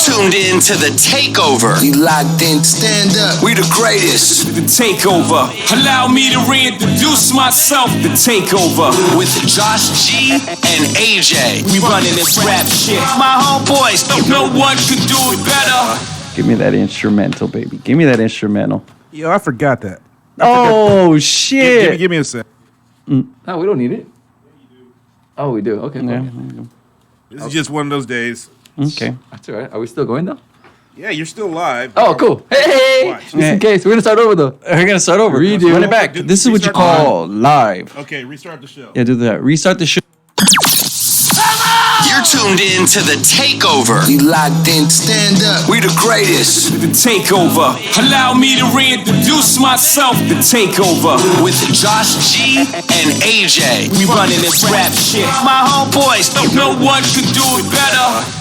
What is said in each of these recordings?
tuned in to the Takeover. We locked in, stand up. We the greatest. The Takeover. Allow me to reintroduce myself. The Takeover. With Josh G and AJ. We running this rap shit. My homeboys, no one could do it better. Give me that instrumental, baby. Give me that instrumental. Yo, I forgot that. Oh, shit. Give me a sec. No, we don't need it. Oh, we do. Okay. Yeah. This is just one of those days. Okay. That's all right. Are we still going though? Yeah, you're still live. Oh, cool. Hey! Watch. Just in case. We're going to start over though. We're going to start over. Redo. Run it back. This is what you Restart call live. Okay, restart the show. Yeah, do that. Restart the show. You're tuned in to the Takeover. We locked in, stand up. We the greatest. The Takeover. Allow me to reintroduce myself. The Takeover. With Josh G and AJ. We running this rap shit. My homeboys, no one could do it better.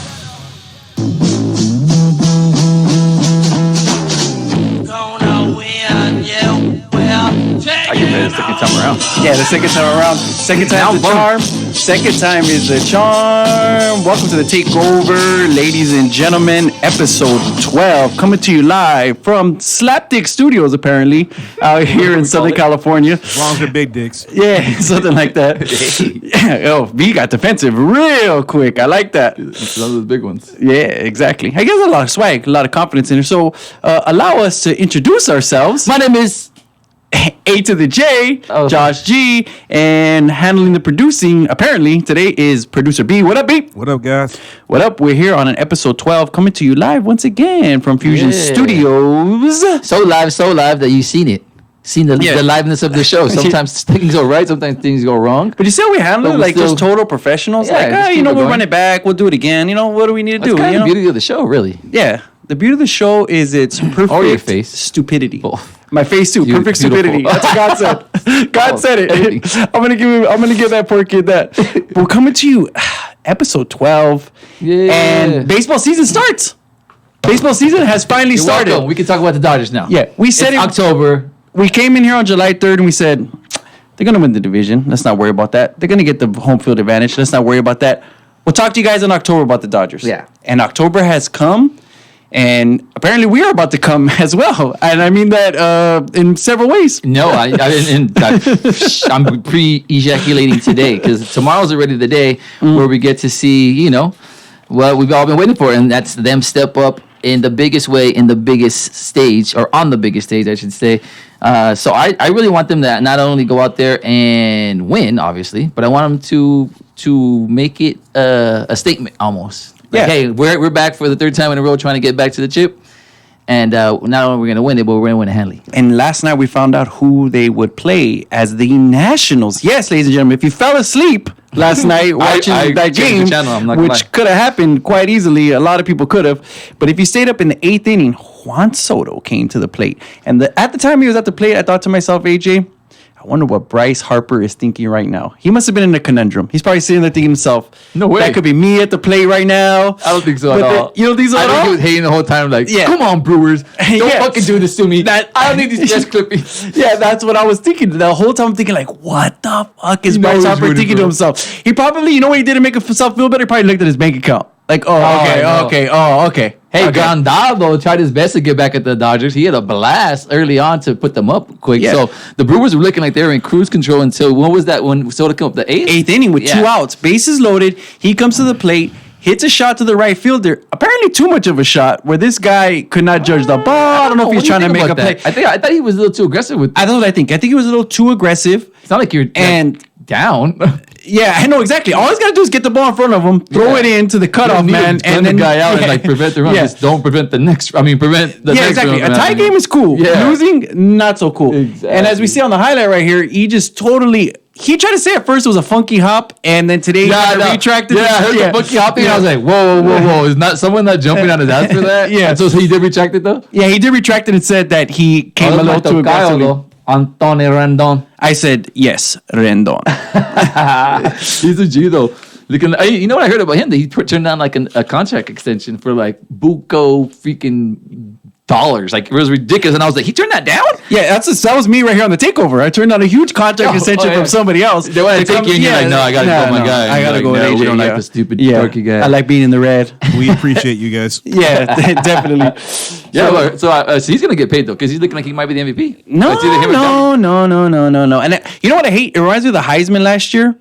I get better the second time around. Yeah, the second time around. Second time is the charm. Second time is the charm. Welcome to the Takeover, ladies and gentlemen. Episode 12, coming to you live from Slapdick Studios, apparently, out here in Southern California. As long as they're big dicks. Yeah, something like that. Oh, V got defensive real quick. I like that. It's one of those big ones. Yeah, exactly. I guess a lot of swag, a lot of confidence in her. So allow us to introduce ourselves. My name is A to the J, Josh G, and handling the producing, apparently, today is producer B. What up, B? What up, guys? What up? We're here on an episode 12, coming to you live once again from Fusion Studios. So live that you've seen it. Seen the liveness of the show. Sometimes things go right, sometimes things go wrong. But you see how we handle it? Like just total professionals? Yeah, like, just we'll going. run it back. We'll do it again. What do we need to do? That's kind of the beauty of the show, really. Yeah. The beauty of the show is its perfect Or your face. stupidity. Both. My face too. Perfect stupidity. That's what God said. God said it. I'm gonna give that poor kid that. We're coming to you, episode 12. Yeah. And baseball season starts. Baseball season has finally started. Welcome. We can talk about the Dodgers now. Yeah, we said it's October. We came in here on July 3rd and we said they're gonna win the division. Let's not worry about that. They're gonna get the home field advantage. Let's not worry about that. We'll talk to you guys in October about the Dodgers. Yeah. And October has come. And apparently we are about to come as well. And I mean that in several ways. No, I'm pre-ejaculating today because tomorrow's already the day where we get to see, what we've all been waiting for. And that's them step up in the biggest way, in the biggest stage, or on the biggest stage, I should say. So I really want them to not only go out there and win, obviously, but I want them to make it a statement almost. Like, hey, we're back for the third time in a row trying to get back to the chip. And not only are we going to win it, but we're going to win it handily. And last night we found out who they would play as the Nationals. Yes, ladies and gentlemen, if you fell asleep last night watching that game, which could have happened quite easily, a lot of people could have. But if you stayed up in the 8th inning, Juan Soto came to the plate. And at the time he was at the plate, I thought to myself, AJ, I wonder what Bryce Harper is thinking right now. He must have been in a conundrum. He's probably sitting there thinking to himself, no way. That could be me at the plate right now. I don't think so at all. You don't think so at all? I think he was hating the whole time like, come on, Brewers. Don't fucking do this to me. I don't need these press clippings. Yeah, that's what I was thinking. The whole time I'm thinking like, what the fuck is Bryce Harper thinking to himself? He probably, what he did to make himself feel better? He probably looked at his bank account. Like, okay. Hey, Grandado tried his best to get back at the Dodgers. He had a blast early on to put them up quick. Yeah. So the Brewers were looking like they were in cruise control until, what was that when Soto came up? The 8th inning with 2 outs. Bases loaded. He comes to the plate, hits a shot to the right fielder. Apparently too much of a shot where this guy could not judge the ball. I don't know if he's trying to make a play. I thought he was a little too aggressive with That's what I think. I think he was a little too aggressive. It's not like you're down. Yeah, I know exactly. All he's got to do is get the ball in front of him, throw it into the cutoff man, and then the guy out and prevent the run. Just don't prevent the next. Prevent the next. Exactly. Run, a tie game is cool. Yeah. Losing, not so cool. Exactly. And as we see on the highlight right here, he just totally. He tried to say at first it was a funky hop, and then today he retracted. Yeah, I heard the funky hopping, and I was like, whoa. Is not someone not jumping on his ass for that? Yeah. And so he did retract it though? Yeah, he did retract it and said that he came a little too aggressively. Antone Rendon. I said, yes, Rendon. He's a G, though. You know what I heard about him? That he turned down like a contract extension for like buco freaking Like it was ridiculous, and I was like, he turned that down. Yeah, that was me right here on the takeover. I turned down a huge contract extension from somebody else. They want to take you, and you're like, no, I gotta go, my guy. I gotta go. No, with AJ, we don't like the stupid dorky guy. I like being in the red. We appreciate you guys. Yeah, definitely. So he's gonna get paid though, because he's looking like he might be the MVP. No. And you know what I hate? It reminds me of the Heisman last year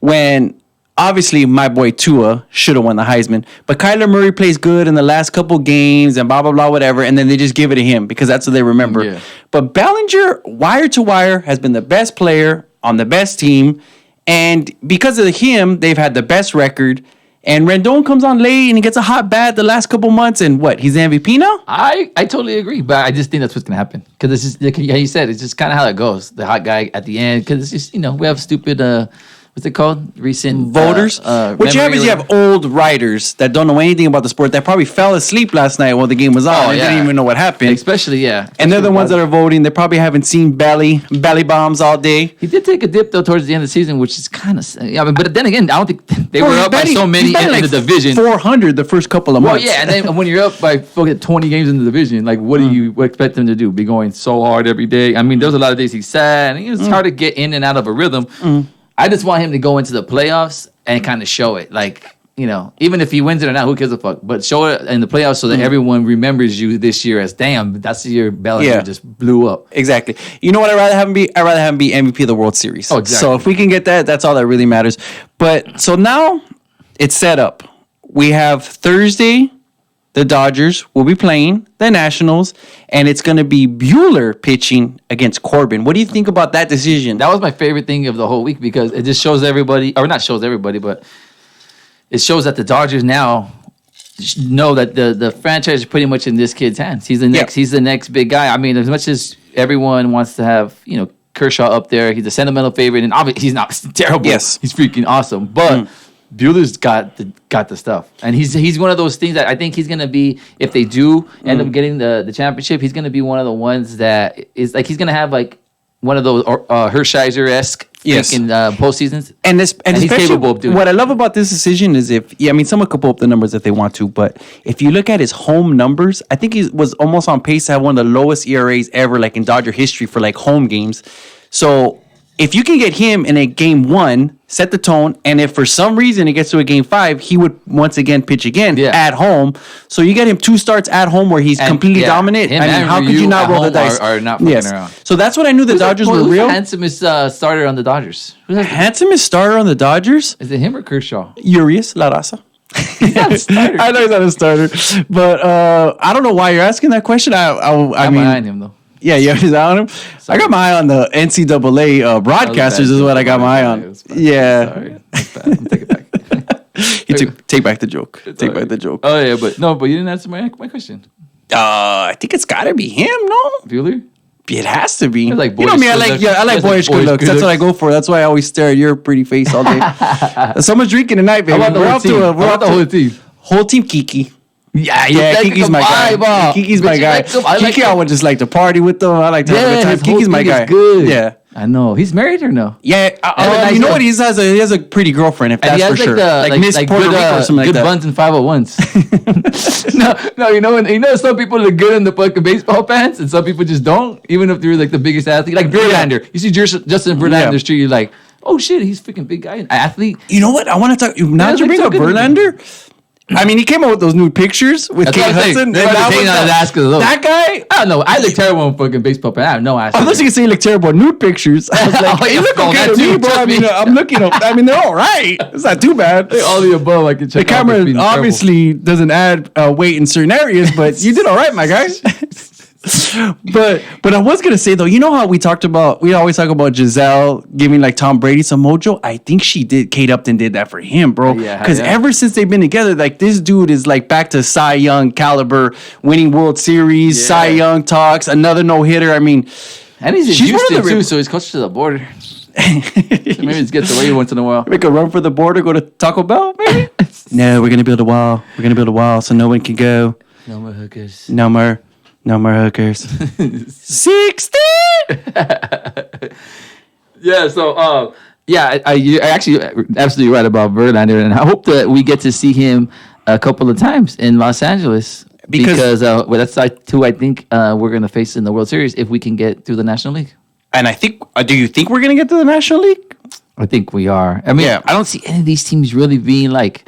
when obviously my boy Tua should have won the Heisman, but Kyler Murray plays good in the last couple games and blah, blah, blah, whatever, and then they just give it to him because that's what they remember. Yeah. But Bellinger, wire to wire, has been the best player on the best team, and because of him, they've had the best record. And Rendon comes on late and he gets a hot bat the last couple months, and what? He's the MVP now? I totally agree, but I just think that's what's gonna happen because it's just like you said, it's just kind of how it goes. The hot guy at the end, because it's just we have stupid what's it called? Recent voters. What you have is you have old writers that don't know anything about the sport that probably fell asleep last night while the game was on and didn't even know what happened. Especially, And they're the ones that are voting. They probably haven't seen belly bombs all day. He did take a dip though towards the end of the season, which is kind of. But then again, I don't think they were up by so many in the division. 400 the first couple of months. Well, yeah, and then when you're up by 20 games in the division, like what do you expect them to do? Be going so hard every day? I mean, there's a lot of days he's sad, and it's hard to get in and out of a rhythm. I just want him to go into the playoffs and kind of show it. Like, even if he wins it or not, who cares a fuck? But show it in the playoffs so that everyone remembers you this year as, damn, that's the year Bellinger just blew up. Exactly. You know what I'd rather have him be? I'd rather have him be MVP of the World Series. Oh, exactly. So if we can get that, that's all that really matters. But so now it's set up. We have Thursday, the Dodgers will be playing the Nationals, and it's going to be Buehler pitching against Corbin. What do you think about that decision? That was my favorite thing of the whole week because it just shows everybody, or not shows everybody, but it shows that the Dodgers now know that the franchise is pretty much in this kid's hands. He's the next big guy. I mean, as much as everyone wants to have, Kershaw up there, he's a sentimental favorite, and obviously he's not terrible. Yes. He's freaking awesome, but Buehler's got the stuff, and he's one of those things that I think he's gonna be. If they do end up getting the championship, he's gonna be one of the ones that is like he's gonna have like one of those Hershiser-esque postseasons. And he's capable of doing. What I love about this decision is someone could pull up the numbers if they want to, but if you look at his home numbers, I think he was almost on pace to have one of the lowest ERAs ever, like in Dodger history for like home games. So if you can get him in a game 1, set the tone, and if for some reason it gets to a game 5, he would once again pitch again at home. So you get him 2 starts at home where he's completely dominant. I mean, how could you not roll the dice? Are not fucking around. So that's what I knew the Dodgers were real. Who's the handsomest starter on the Dodgers? Handsomest starter on the Dodgers? Is it him or Kershaw? Urias La Raza. He's not a starter. I know he's not a starter, but I don't know why you're asking that question. I'm behind him though. Yeah, you have his eye on him. Sorry. I got my eye on the NCAA broadcasters. Is what I got my eye on. Yeah, sorry. I'll take it back. Take back the joke. Take back the joke. Oh yeah, but you didn't answer my question. I think it's got to be him. No, Buehler. It has to be. Like you know me. I like boyish good looks. That's what I go for. That's why I always stare at your pretty face all day. Someone's drinking tonight, baby. We're up to the whole team. Whole team, Kiki. Yeah, Kiki's my guy. Kiki's my guy. Kiki, I would just like to party with them. I like to have a good time. Kiki's my guy. Good. Yeah. I know. He's married or no? Yeah. You know what? He has a pretty girlfriend, if that's for sure. Like Miss Puerto Rico or something like that. Good buns and 501s. No, you know some people look good in the fucking baseball pants and some people just don't, even if they're like the biggest athlete. Like Verlander. You see Justin Verlander in the street, you're like, oh shit, he's a freaking big guy, an athlete. You know what? I want to talk. Now that you bring up Verlander, I mean, he came out with those nude pictures with Kate Hudson. That guy? I don't know. I look terrible in fucking baseball, but I have no ass. I was going to say you look terrible in nude pictures. I was like, they look okay to me, bro. I mean, I'm looking up. I mean, they're all right. It's not too bad. All the above, I can check. The camera obviously doesn't add weight in certain areas, but you did all right, my guy. But I was gonna say though, you know how we always talk about Giselle giving like Tom Brady some mojo. I think Kate Upton did that for him, bro. Because ever since they've been together, like this dude is like back to Cy Young caliber, winning World Series, Cy Young talks, another no hitter. I mean, and he's in Houston too, so he's close to the border. So maybe he gets away once in a while. Make a run for the border, go to Taco Bell, maybe. No, we're gonna build a wall. We're gonna build a wall so no one can go. No more hookers. No more hookers. 60! Yeah, so, you're actually absolutely right about Verlander, and I hope that we get to see him a couple of times in Los Angeles. Because well, that's side two. I think we're gonna face in the World Series if we can get through the National League. and I think, do you think we're gonna get to the National League? I think we are. I mean, Yeah. I don't see any of these teams really being like.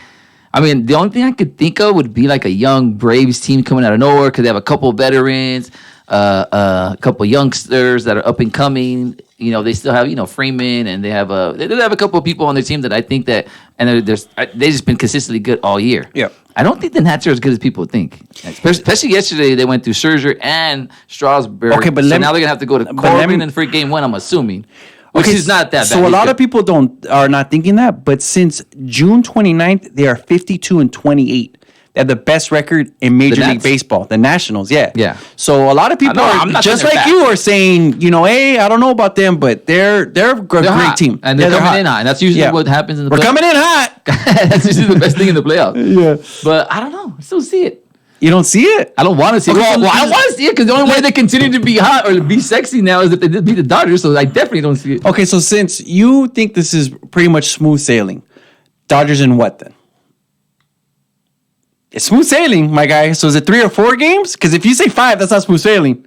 I mean, the only thing I could think of would be like a young Braves team coming out of nowhere because they have a couple veterans, a couple youngsters that are up and coming. You know, they still have Freeman, and they have a couple of people on their team that I think that, and they just been consistently good all year. Yeah. I don't think the Nats are as good as people think. Especially yesterday, they went through Scherzer and Strasburg. Okay, but so let me- now they're gonna have to go to let Corbin me- and for game one. I'm assuming, which is not that bad. So a He's lot good. of people are not thinking that, but since June 29th, they are 52-28. They have the best record in Major League Nats? Baseball, the Nationals. Yeah. Yeah. So a lot of people I know, are I'm not just saying like they're you are saying, hey, I don't know about them, but they're a great They're hot, team. and they're Yeah, coming in hot, and that's usually Yeah. what happens in the We're playoffs. coming in hot. That's usually the best thing in the playoffs. Yeah. But I don't know. I still see it. You don't see it? I don't want to see it. Okay, Well, so I this- want to see it because the only way they continue to be hot or be sexy now is if they did beat the Dodgers. So I definitely don't see it. Okay, so since you think this is pretty much smooth sailing, Dodgers in what then? It's smooth sailing, my guy. So is it 3 or 4 games? Because if you say 5, that's not smooth sailing.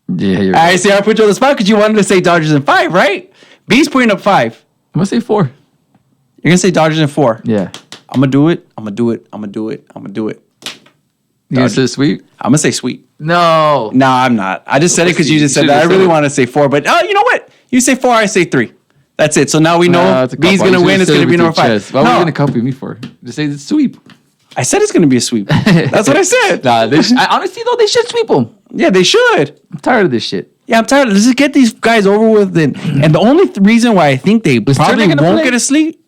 Yeah, you're I see. I put you on the spot because you wanted to say Dodgers in 5, right? B's putting up 5. I'm gonna say 4. You're gonna say Dodgers in 4. Yeah. I'm gonna do it. I'm gonna do it. I'm gonna do it. I'm gonna do it. You gonna say sweet? I'm gonna say sweet. No. No, I'm not. I just said it because you just said You that. I should've really said it. want to say 4, but you know what? You say 4, I say 3. That's it. So now we know Nah, it's a B's cop-out. gonna You win. should've It's said gonna it be with number your 5. chest. Why were you gonna copy me for? Just say it's sweep. I said it's gonna be a sweep. That's what I said. Nah, honestly though, they should sweep them. Yeah, they should. I'm tired of this shit. Yeah, I'm tired. Let's just get these guys over with. And the only reason why I think they probably Turner gonna won't play? get asleep.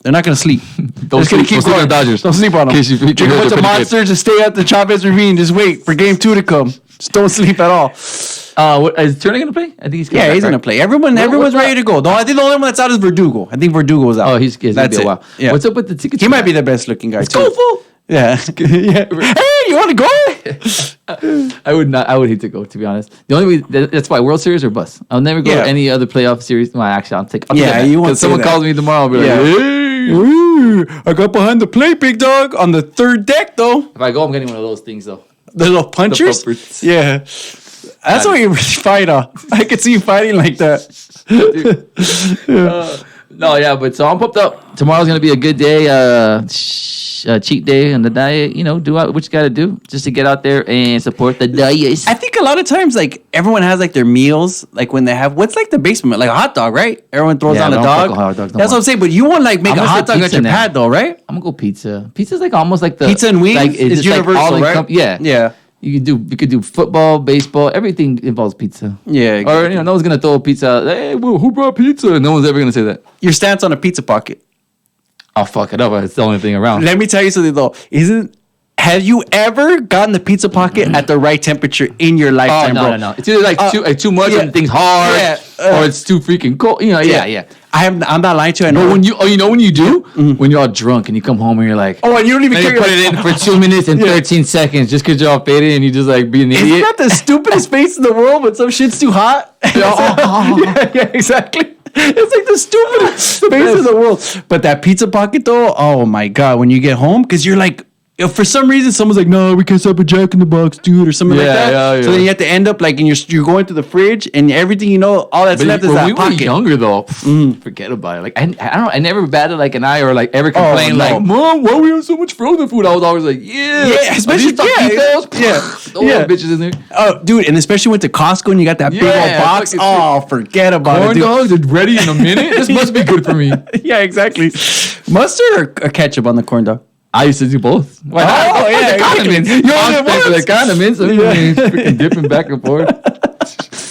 They're not gonna sleep. They're just sleep. gonna keep Don't sleep on going. the Dodgers. Don't sleep on them. In case you think Drink a you're bunch of pretty good. monsters and stay at the Chavez Ravine. Just wait for game 2 to come. Just don't sleep at all. Is Turner gonna play? I think he's Yeah, he's gonna right? play. Everyone's what's ready to go. I think the only one that's out is Verdugo. I think Verdugo's out. Oh, he's gonna That's be a it. while. Yeah. What's up with the tickets? He might be the best looking guy. Let's too. go, fool. Yeah. Yeah. Hey, you want to go? I would not. I would hate to go. To be honest, the only way that's why World Series or bust. I'll never go Yeah. to any other playoff series. Well, actually, I'll take. Yeah, that back. you won't 'Cause say someone that. calls me tomorrow. I'll be like, Yeah. hey. Ooh, I got behind the plate, big dog, on the 3rd deck though. If I go, I'm getting one of those things though. The little punchers? pumpers. Yeah. That's what you really fight on. I could see you fighting like that. No, yeah, but so I'm pumped up. Tomorrow's gonna be a good day. Cheat day on the diet. You know, do what you got to do just to get out there and support the diet. I think a lot of times, like, everyone has, like, their meals, like, when they have, what's, like, the basement? Like a hot dot, right? Everyone throws Yeah, on a don't dog. fuck with hot dogs no That's more. what I'm saying. But you want, like, make I'm a gonna hot say dog at pizza your now. pad, though, right? I'm gonna go pizza. Pizza's like almost like the Pizza and wings Like, is just like universal, all right? Yeah, Yeah. You could do football, baseball, everything involves pizza. Yeah, Or exactly. no one's gonna throw a pizza out. Hey, well, who brought pizza? No one's ever gonna say that. Your stance on a pizza pocket. I'll fuck it up. It's the only thing around. Let me tell you something, though. Have you ever gotten the pizza pocket at the right temperature in your Oh lifetime, bro? no! It's either like too much yeah. and things hard, Yeah, or it's too freaking cold. You know, yeah. I'm not lying to you. I know. But when you do, when you're all drunk and you come home and you're like, Oh, and you don't even and you care. put it in for 2 minutes and 13 seconds just because you're all faded and you just like being an Isn't idiot. that the stupidest face in the world when some shit's too hot? yeah, exactly. It's like the stupidest face in the world. But that pizza pocket, though, oh my God, when you get home, because you're like, if for some reason someone's like, no, we can't stop a Jack in the Box, dude, or something like Yeah, that. yeah, So yeah. then you have to end up like, and you're going to the fridge, and everything you know, all that's left is when that we were pocket. younger though, forget about it. Like I don't know, I never batted like an eye or like ever complained no. like, Mom, why we have so much frozen food? I was always like, yeah, Yeah, especially- yeah. Throw Yeah. them bitches in there. Oh, dude, and especially went to Costco and you got that big Yeah, old box. fucking Oh, forget about Corn it, dude. dogs are ready in a minute. This must be good for me. Yeah, exactly. Mustard or ketchup on the corn dog? I used to do both. Why not? Oh, yeah, The condiments. exactly. You I only was paying for once. the condiments. I'm freaking dipping back and forth.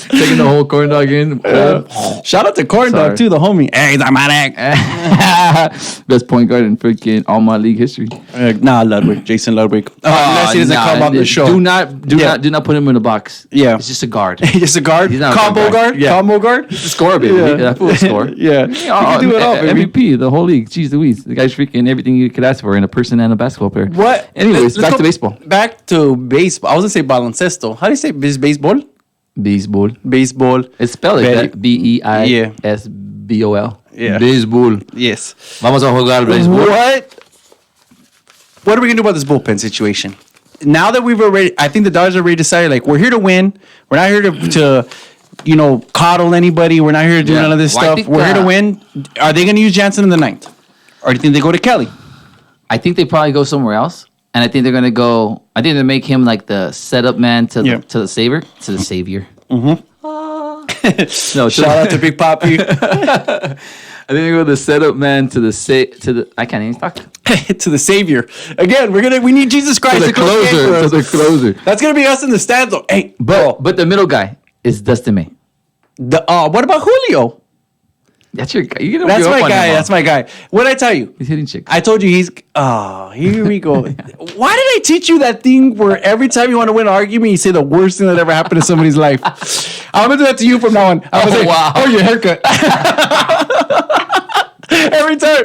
Taking the whole corn dog in. Shout out to corn Sorry. dog too, the homie. Hey, he's on my neck. Best point guard in freaking all my league history. Nah, Ludwig, Jason Ludwig. Unless he doesn't come on the show. Do not put him in a box. Yeah. It's just a guard. Just a guard, He's not a combo good guy. guard, Yeah. combo guard. Score, baby. Yeah. That fool will score. Yeah, you can do it all, baby. MVP, the whole league. Jeez Louise. The guy's freaking everything you could ask for in a person and a basketball player. What? Anyways, Let's back go to baseball. Back to baseball. I was gonna say baloncesto. How do you say baseball? Baseball. Baseball. It's spelled like Very- that. BEISBOL. Yeah. Baseball. Yes. Vamos a jugar baseball. What are we gonna do about this bullpen situation? now that I think the Dodgers are already decided, like, we're here to win. We're not here to coddle anybody. We're not here to do none of this stuff. We're here to win. Are they going to use Jansen in the ninth? Or do you think they go to Kelly? I think they probably go somewhere else. And I think they're going to go, I think they make him like the setup man to the savior. To the savior. Mm-hmm. No, shout out to Big Papi. I think they go the setup man to the I can't even talk. To the savior. Again, we need Jesus Christ to the closer. To the closer. That's gonna be us in the stands though. Hey, but the middle guy is Dustin May. What about Julio? That's your guy. That's my guy. That's my guy. What did I tell you? He's hitting chicks. I told you he's. Oh, here we go. Why did I teach you that thing where every time you want to win an argument, you say the worst thing that ever happened to somebody's life? I'm gonna do that to you from now on. I'm gonna say, wow. "Oh, your haircut." every time,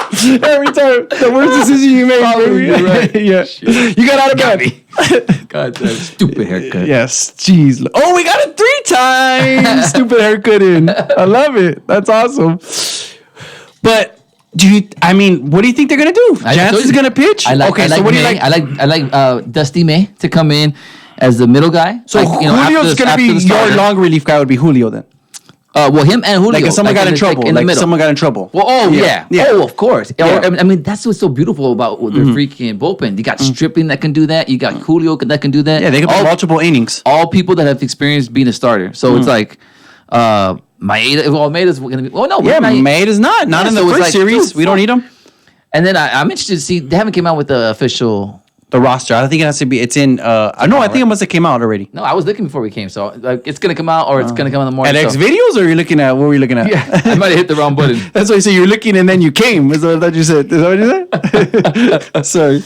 the worst decision you made, baby. You're right. Yeah, shit. You got out of bed. God, that stupid haircut. Yes, jeez. Oh, we got it 3 times. Stupid haircut in. I love it. That's awesome. But what do you think they're gonna do? Jansen's gonna pitch. I like Dusty May to come in as the middle guy. So Julio's gonna be your long relief guy. Would be Julio then. Well, him and Julio. Like if someone got in trouble. In the middle. Someone got in trouble. Well, yeah. Oh, of course. Yeah. I mean, that's what's so beautiful about the freaking bullpen. You got Stripping that can do that. You got Julio that can do that. Yeah, they can play multiple innings. All people that have experienced being a starter. So it's like, Maeda's going to be. Oh no, Maeda's not in the first series. Dude, we don't need him. And then I'm interested to see. They haven't came out with the official. The roster. I don't think it has to be. It's in. No, I think it must have came out already. No, I was looking before we came, so it's gonna come out or it's gonna come in the morning. At X videos, or are you looking at? What were you looking at? Yeah, I might have hit the wrong button. That's why you said you're looking and then you came. Is that what you said? Is that what you said? Sorry.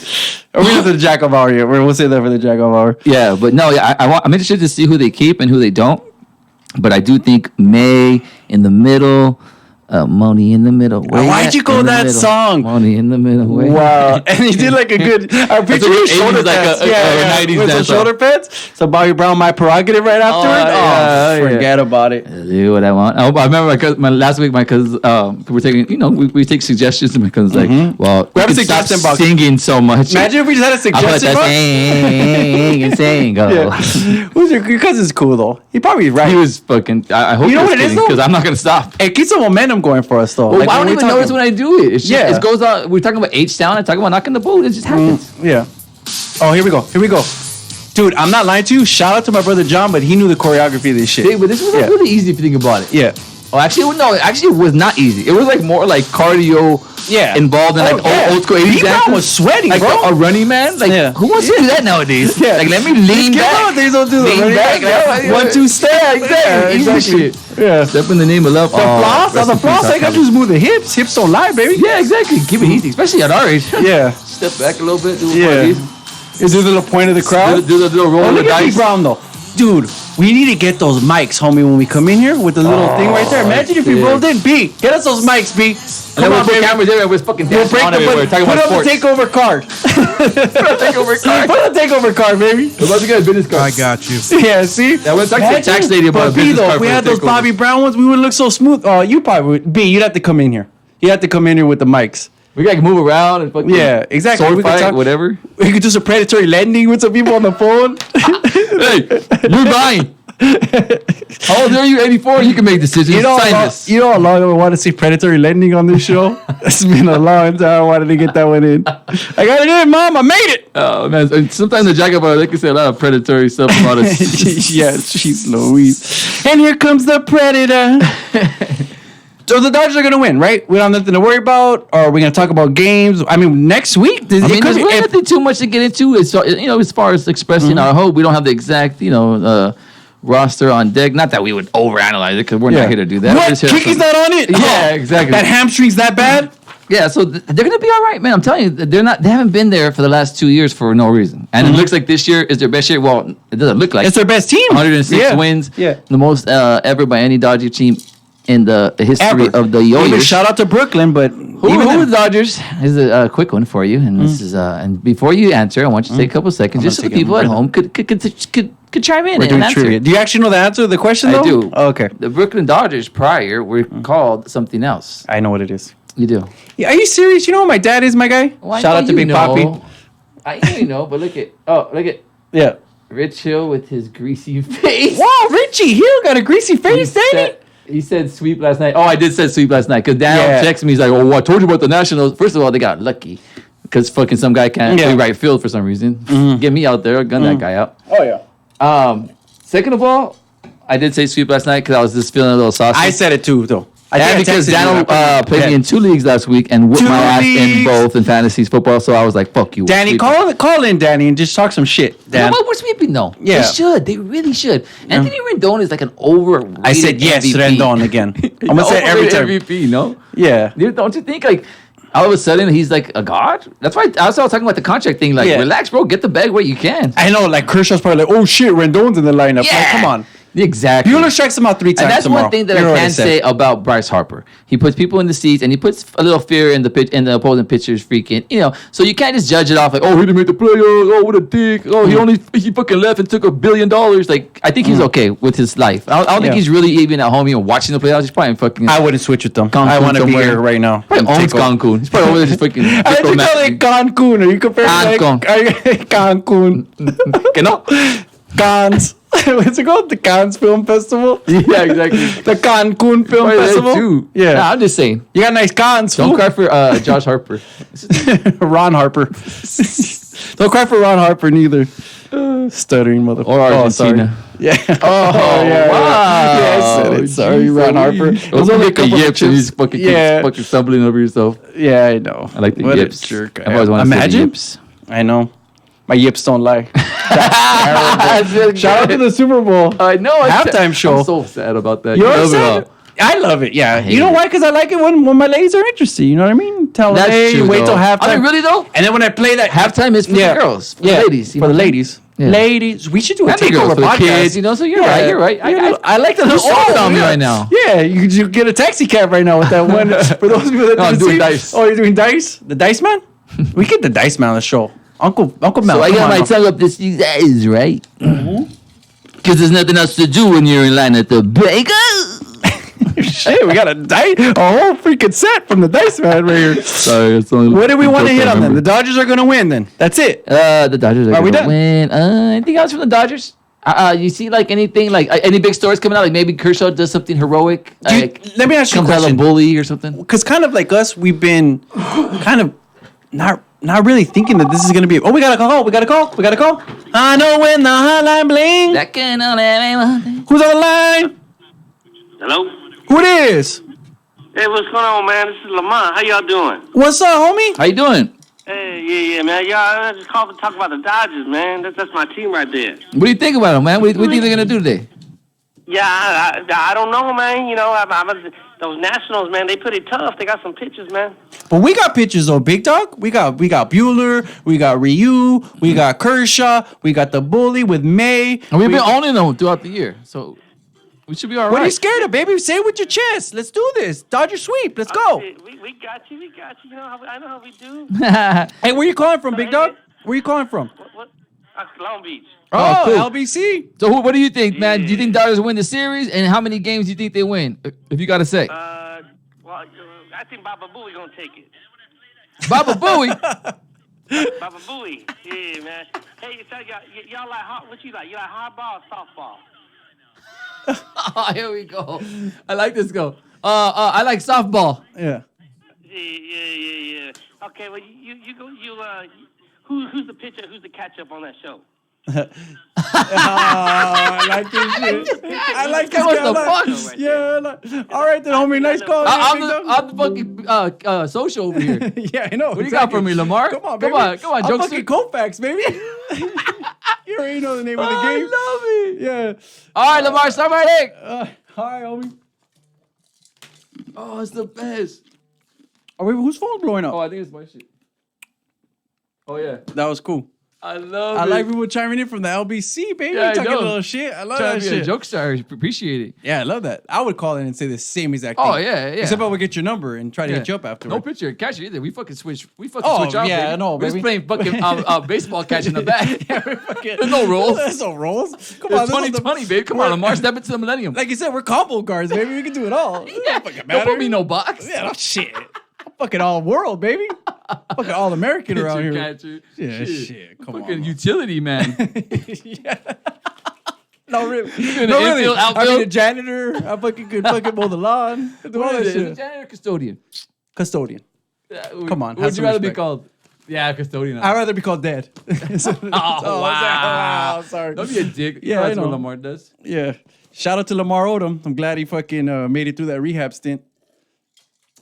Are we into the jack of hour here? We'll say that for the jack of hour. Yeah, but no, I'm interested to see who they keep and who they don't. But I do think May in the middle. Money in the middle. Why'd you go that song? Money in the middle. Wow. And he did like a good. I picture his shoulder pads. With some shoulder pads. So Bobby Brown, My Prerogative right afterward. Forget about it. I'll do what I want. I remember last week, my cousin, we're taking, we take suggestions, and my cousin's like, well, we have a suggestion box. Singing so much. Imagine if we just had a suggestion box. Sing. Your cousin's cool though. He probably right. He was fucking. I hope you know what it is though? Because I'm not gonna stop. It keeps some momentum going for us though. Well, I don't even notice when I do it. It's just, it goes on. We're talking about H-Town. I'm talking about knocking the boot. It just happens. Yeah. Oh, here we go. Dude, I'm not lying to you. Shout out to my brother John, but he knew the choreography of this shit. But this was really easy if you think about it. Yeah. Oh, actually, no. Actually, it was not easy. It was like more like cardio. Involved in like old school 80s dance. Was sweating, like bro. A running man. Like who wants to do that nowadays? Like let me lean back. They don't do the lean back. 1-2 step. Exactly. Yeah. Step in the name of love. The floss. I got to move the hips. Hips don't lie, baby. Yeah, exactly. Keep it easy, especially at our age. Yeah. Step back a little bit. Do Is there a little point of the crowd? Do the little roll of the dice. Brown though. Dude, we need to get those mics, homie, when we come in here with the little thing right there. Imagine if we rolled in. B, get us those mics, B. Come on, baby. Cameras everywhere. We're fucking dancing on everywhere. Talking about sports. Put up the takeover card. Put the takeover card, baby. We're about to get a business card. I got you. Yeah, see? That was actually a tax lady about a business card. If we had those Bobby Brown ones, we would look so smooth. Oh, you probably would. B, you'd have to come in here. You have to come in here with the mics. We gotta move around and fucking exactly. Sword fight, whatever. We could do some predatory lending with some people on the phone. Hey, you're mine. How old are you? 84. You can make decisions. You know how long I want to see predatory lending on this show? It's been a long time. I wanted to get that one in. I got it in, Mom. I made it. Oh man! And sometimes the Jack they can say a lot of predatory stuff about us. Yeah, she's Louise. And here comes the predator. So the Dodgers are going to win, right? We don't have nothing to worry about. Or are we going to talk about games? I mean, next week. There's really nothing too much to get into. As far as expressing our hope, we don't have the exact, roster on deck. Not that we would overanalyze it because we're not here to do that. What? Kicky's not on it? Yeah, exactly. That hamstring's that bad? Yeah, so they're going to be all right, man. I'm telling you, they haven't been there for the last 2 years for no reason. And it looks like this year is their best year. Well, it doesn't look like it's their best team. 106 wins. Yeah. The most ever by any Dodger team in the history of the Oilers. Shout out to Brooklyn, but who are the Dodgers? Is a quick one for you, and this is and before you answer, I want you to take a couple seconds just so the people at home could chime in and answer. Trivia. Do you actually know the answer to the question? Though? I do. Oh, okay. The Brooklyn Dodgers prior were called something else. I know what it is. You do. Yeah, are you serious? You know what my dad is, my guy? Well, shout out to Big Papi. I know, but look at Yeah. Rich Hill with his greasy face. Wow, Richie Hill got a greasy face, Danny. He said sweep last night. Oh, I did say sweep last night because Daniel texted me. He's like, "Oh, I told you about the Nationals." First of all, they got lucky because fucking some guy can't play right field for some reason. Get me out there, gun that guy out. Oh yeah. Second of all, I did say sweep last night because I was just feeling a little saucy. I said it too, though. And because Daniel played me in 2 leagues last week and whipped my ass in both in fantasy football, so I was like, "Fuck you, Danny." Call in, Danny, and just talk some shit. Dan. We're sweeping though. Yeah. They should. They really should. Anthony Rendon is like an overrated I said yes, MVP. Rendon again. I'm gonna say it every time. MVP, no? Yeah. Don't you think like all of a sudden he's like a god? That's why I was talking about the contract thing. Like, relax, bro. Get the bag where you can. I know. Like Kershaw's probably like, "Oh shit, Rendon's in the lineup." Yeah. Like, come on. Exactly. Bueller strikes him out 3 times And that's tomorrow. one thing that I can say about Bryce Harper. He puts people in the seats and he puts a little fear in the opposing pitcher's freaking, so you can't just judge it off like, "Oh, he didn't make the playoffs. Oh, what a dick. Oh, he fucking left and took $1 billion." Like, I think he's okay with his life. I don't think he's really even at home even watching the playoffs. He's probably fucking I wouldn't switch with them. Cancun I want to be somewhere. here right now. Probably owns Cancun. He's probably over there just fucking I think you call it Cancun. Are you comparing it like Cancun? Que no? Cannes. What's it called? The Cannes Film Festival? Yeah, exactly. The Cancun Film Probably Festival? too. Yeah. Nah, I'm just saying. You got nice cons. Don't cry for Josh Harper. Ron Harper. Don't cry for Ron Harper neither. Stuttering motherfucker. Or Argentina. Yeah. Oh, yeah. wow. Yeah, I said it. Sorry, Ron Harper. It was only a couple of yips and he's fucking stumbling over yourself. Yeah, I know. I like the What yips. a jerk. I've always wanted to say the Imagine. yips. I know. My yips don't lie. That's terrible. Shout out to the Super Bowl. I know. Halftime show. I'm so sad about that. You're You love it sad? all. I love it. Yeah. hate You know it. why? Because I like it when my ladies are interested. You know what I mean? Tell them, That's hey, true, wait till though. halftime. I mean, really though? And then when I play that Halftime is for the girls. For the ladies. For the ladies. Yeah. Ladies. We should do a And the girls, takeover for the podcast. kids, so you're right. You're right. I like the You're sold on me right now. Yeah, you get a taxi cab right now with that one. For those people that No, I'm didn't doing see. dice. Oh, you're doing dice? The Dice Man? We get the Dice Man on the show. Uncle Mel. So I come got on, my Uncle. tongue up this these days, right? Because there's nothing else to do when you're in line at the bank. Shit, we got a whole freaking set from the Dice Man right here. Sorry, it's only What do we want to hit on then? The Dodgers are going to win then. That's it. The Dodgers are we going to done? win. Anything else from the Dodgers? You see like anything, like any big stories coming out? Like maybe Kershaw does something heroic? Like, let me ask you a comes out a question. bully or something? Because kind of like us, we've been kind of not really thinking that this is going to be. Oh, we got a call. I know when the hotline bling. That can only Who's on the line? Hello? Who it is? Hey, what's going on, man? This is Lamont. How y'all doing? What's up, homie? How you doing? Hey, yeah, man. Y'all, I just called to talk about the Dodgers, man. That's my team right there. What do you think about them, man? What do you think they're going to do today? Yeah, I don't know, man. Those Nationals, man, they pretty tough. They got some pitchers, man. But we got pitchers though, big dog. We got Bueller, we got Ryu, we got Kershaw, we got the bully with May. And we've been owning them throughout the year, so we should be all right. What are you scared of, baby? Say it with your chest. Let's do this. Dodger sweep. Let's go. We got you. You know I know how we do. Hey, where you calling from, big dog? Where you calling from? What? Long Beach. Oh, cool. LBC. So what do you think, man? Do you think Dodgers win the series? And how many games do you think they win? If you got to say. Well, I think Baba Booey gonna take it. Baba Booey. Baba Booey. Yeah, man. Hey, so y'all like what you like? You like hardball or softball? Oh, here we go. I like this go. I like softball. Yeah. Yeah. Okay, well you go who's the pitcher? Who's the catcher up on that show? I like this shit. I like this What the guy. fuck? Yeah. All right then, homie. Nice call. I'm the fucking social over here. Yeah, I know. What do you got for me, Lamar? Come on, baby. Come on, I'm jokester. fucking Koufax, baby. You already know the name of the I game. love it. Yeah. All right, Lamar, start my dick. All right, homie. Oh, it's the best. Oh, wait, whose phone's blowing up? Oh, I think it's my shit. Oh, yeah. That was cool. I love it. I like people chiming in from the LBC, baby. Yeah, I Talking a know. little shit. I love Trying that to be shit. a joke star. Appreciate it. Yeah, I love that. I would call in and say the same exact thing. Oh, yeah. Except I would get your number and try to hit you up afterwards. No pitcher catcher either. We fucking switch. We Oh, switch out. yeah, baby. I know, We're just baby. playing fucking baseball catch in the back. There's no rules. There's no rules. Come It's on, this is 2020, babe. Come on, Lamar. Step into the millennium. Like you said, we're combo guards, baby. We can do it all. yeah, Don't fucking don't matter. put me in no box. Yeah, no shit. Fucking all world, baby. Fucking all American around here. Catcher. Yeah, shit. Come Fucking on. utility man. No, really. an No, really. infield, I outfield. mean, a janitor. I fucking could fucking mow the lawn. Do all What that is it? Is it shit. janitor or custodian? Custodian. Come on, What have would some you rather be respect. called? Yeah, custodian. I'd rather be called dead. Oh, wow. Sorry. Don't be a dick. Yeah, I That's what know. Lamar does. Yeah. Shout out to Lamar Odom. I'm glad he fucking made it through that rehab stint.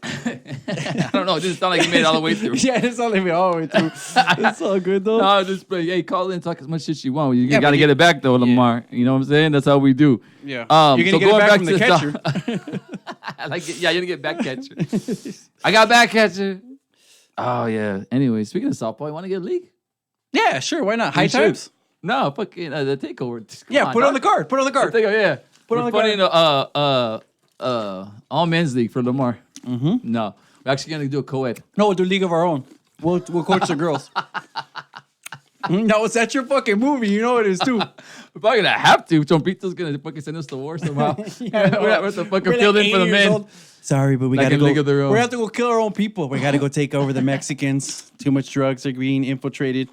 I don't know. It doesn't sound like he made it all the way through. Yeah, it's all me all the way through. It's all good though. No, just hey, call in, talk as much shit you want. You Yeah, gotta but get it back though, Lamar. You know what I'm saying? That's how we do. Yeah. So You're gonna get it going back back from to the the catcher. I like it. Yeah, you're gonna get back catcher. I got back catcher. Oh yeah. Anyway, speaking of softball, you want to get a league? Yeah, sure. Why not? High We should. times. No, fucking the takeover. Come Yeah, put it on the dog. card. Put it on the card. Yeah. Put We're on the putting all men's league for Lamar. Mm-hmm. No, we're actually gonna do a co-ed. No, we'll do league of our own. We'll coach the girls. No, it's that's your fucking movie. You know it is too. We're probably gonna have to. Chompito's gonna fucking send us to war somehow. I know. We're at the fucking We're field like in for the 80 years men. old. Sorry, but we Like gotta a go. league of their own. We have to go kill our own people. We gotta go take over the Mexicans. Too much drugs are being infiltrated.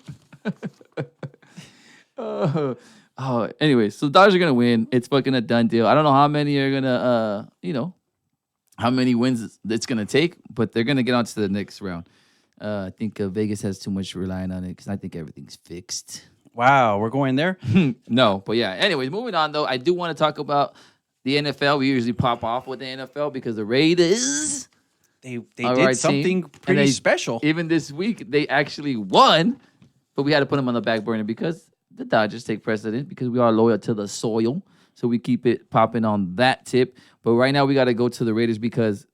Anyway, so the Dodgers are gonna win. It's fucking a done deal. I don't know how many are gonna, how many wins it's gonna take, but they're gonna get on to the next round. I think Vegas has too much relying on it because I think everything's fixed. Wow, we're going there. No, but yeah. Anyways, moving on though, I do want to talk about the NFL. We usually pop off with the NFL because the Raiders. They All did right, something team. And pretty they- special. Even this week, they actually won, but we had to put them on the back burner because the Dodgers take precedent because we are loyal to the soil. So we keep it popping on that tip. But right now, we got to go to the Raiders because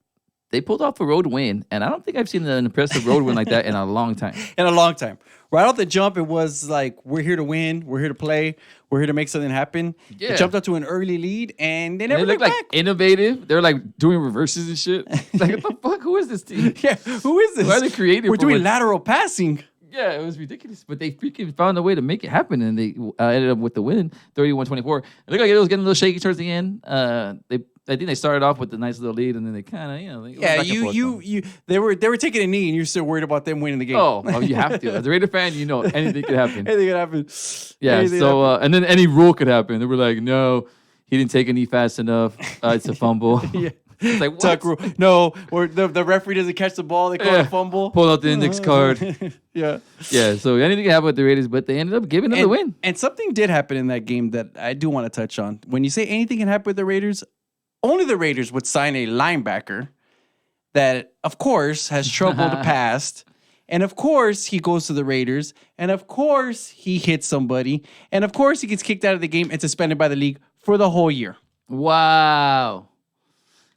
they pulled off a road win. And I don't think I've seen an impressive road win like that in a long time. In a long time. Right off the jump, it was like, we're here to win. We're here to play. We're here to make something happen. Yeah. They jumped up to an early lead, and they They never look looked like back. innovative. They're like doing reverses and shit. Like, what the fuck? Who is this team? Yeah, who is this? Why are they creative We're for doing what- lateral passing. Yeah, it was ridiculous. But they freaking found a way to make it happen, and they ended up with the win, 31-24. It looked like it was getting a little shaky towards the end. I think they started off with a nice little lead, and then they kind of, they went Yeah, back and forth. they were taking a knee, and you're still worried about them winning the game. Oh, you have to. As a Raider fan, anything could happen. Anything could happen. Yeah, Anything so, could and then any rule could happen. They were like, no, he didn't take a knee fast enough. It's a fumble. Yeah. It's like, what? Tuck rule. No, or the referee doesn't catch the ball. They call it a fumble. Pull out the index card. Yeah. Yeah, so anything could happen with the Raiders, but they ended up giving them the win. And something did happen in that game that I do want to touch on. When you say anything can happen with the Raiders, only the Raiders would sign a linebacker that, of course, has troubled past. And of course, he goes to the Raiders. And of course, he hits somebody. And of course, he gets kicked out of the game and suspended by the league for the whole year. Wow.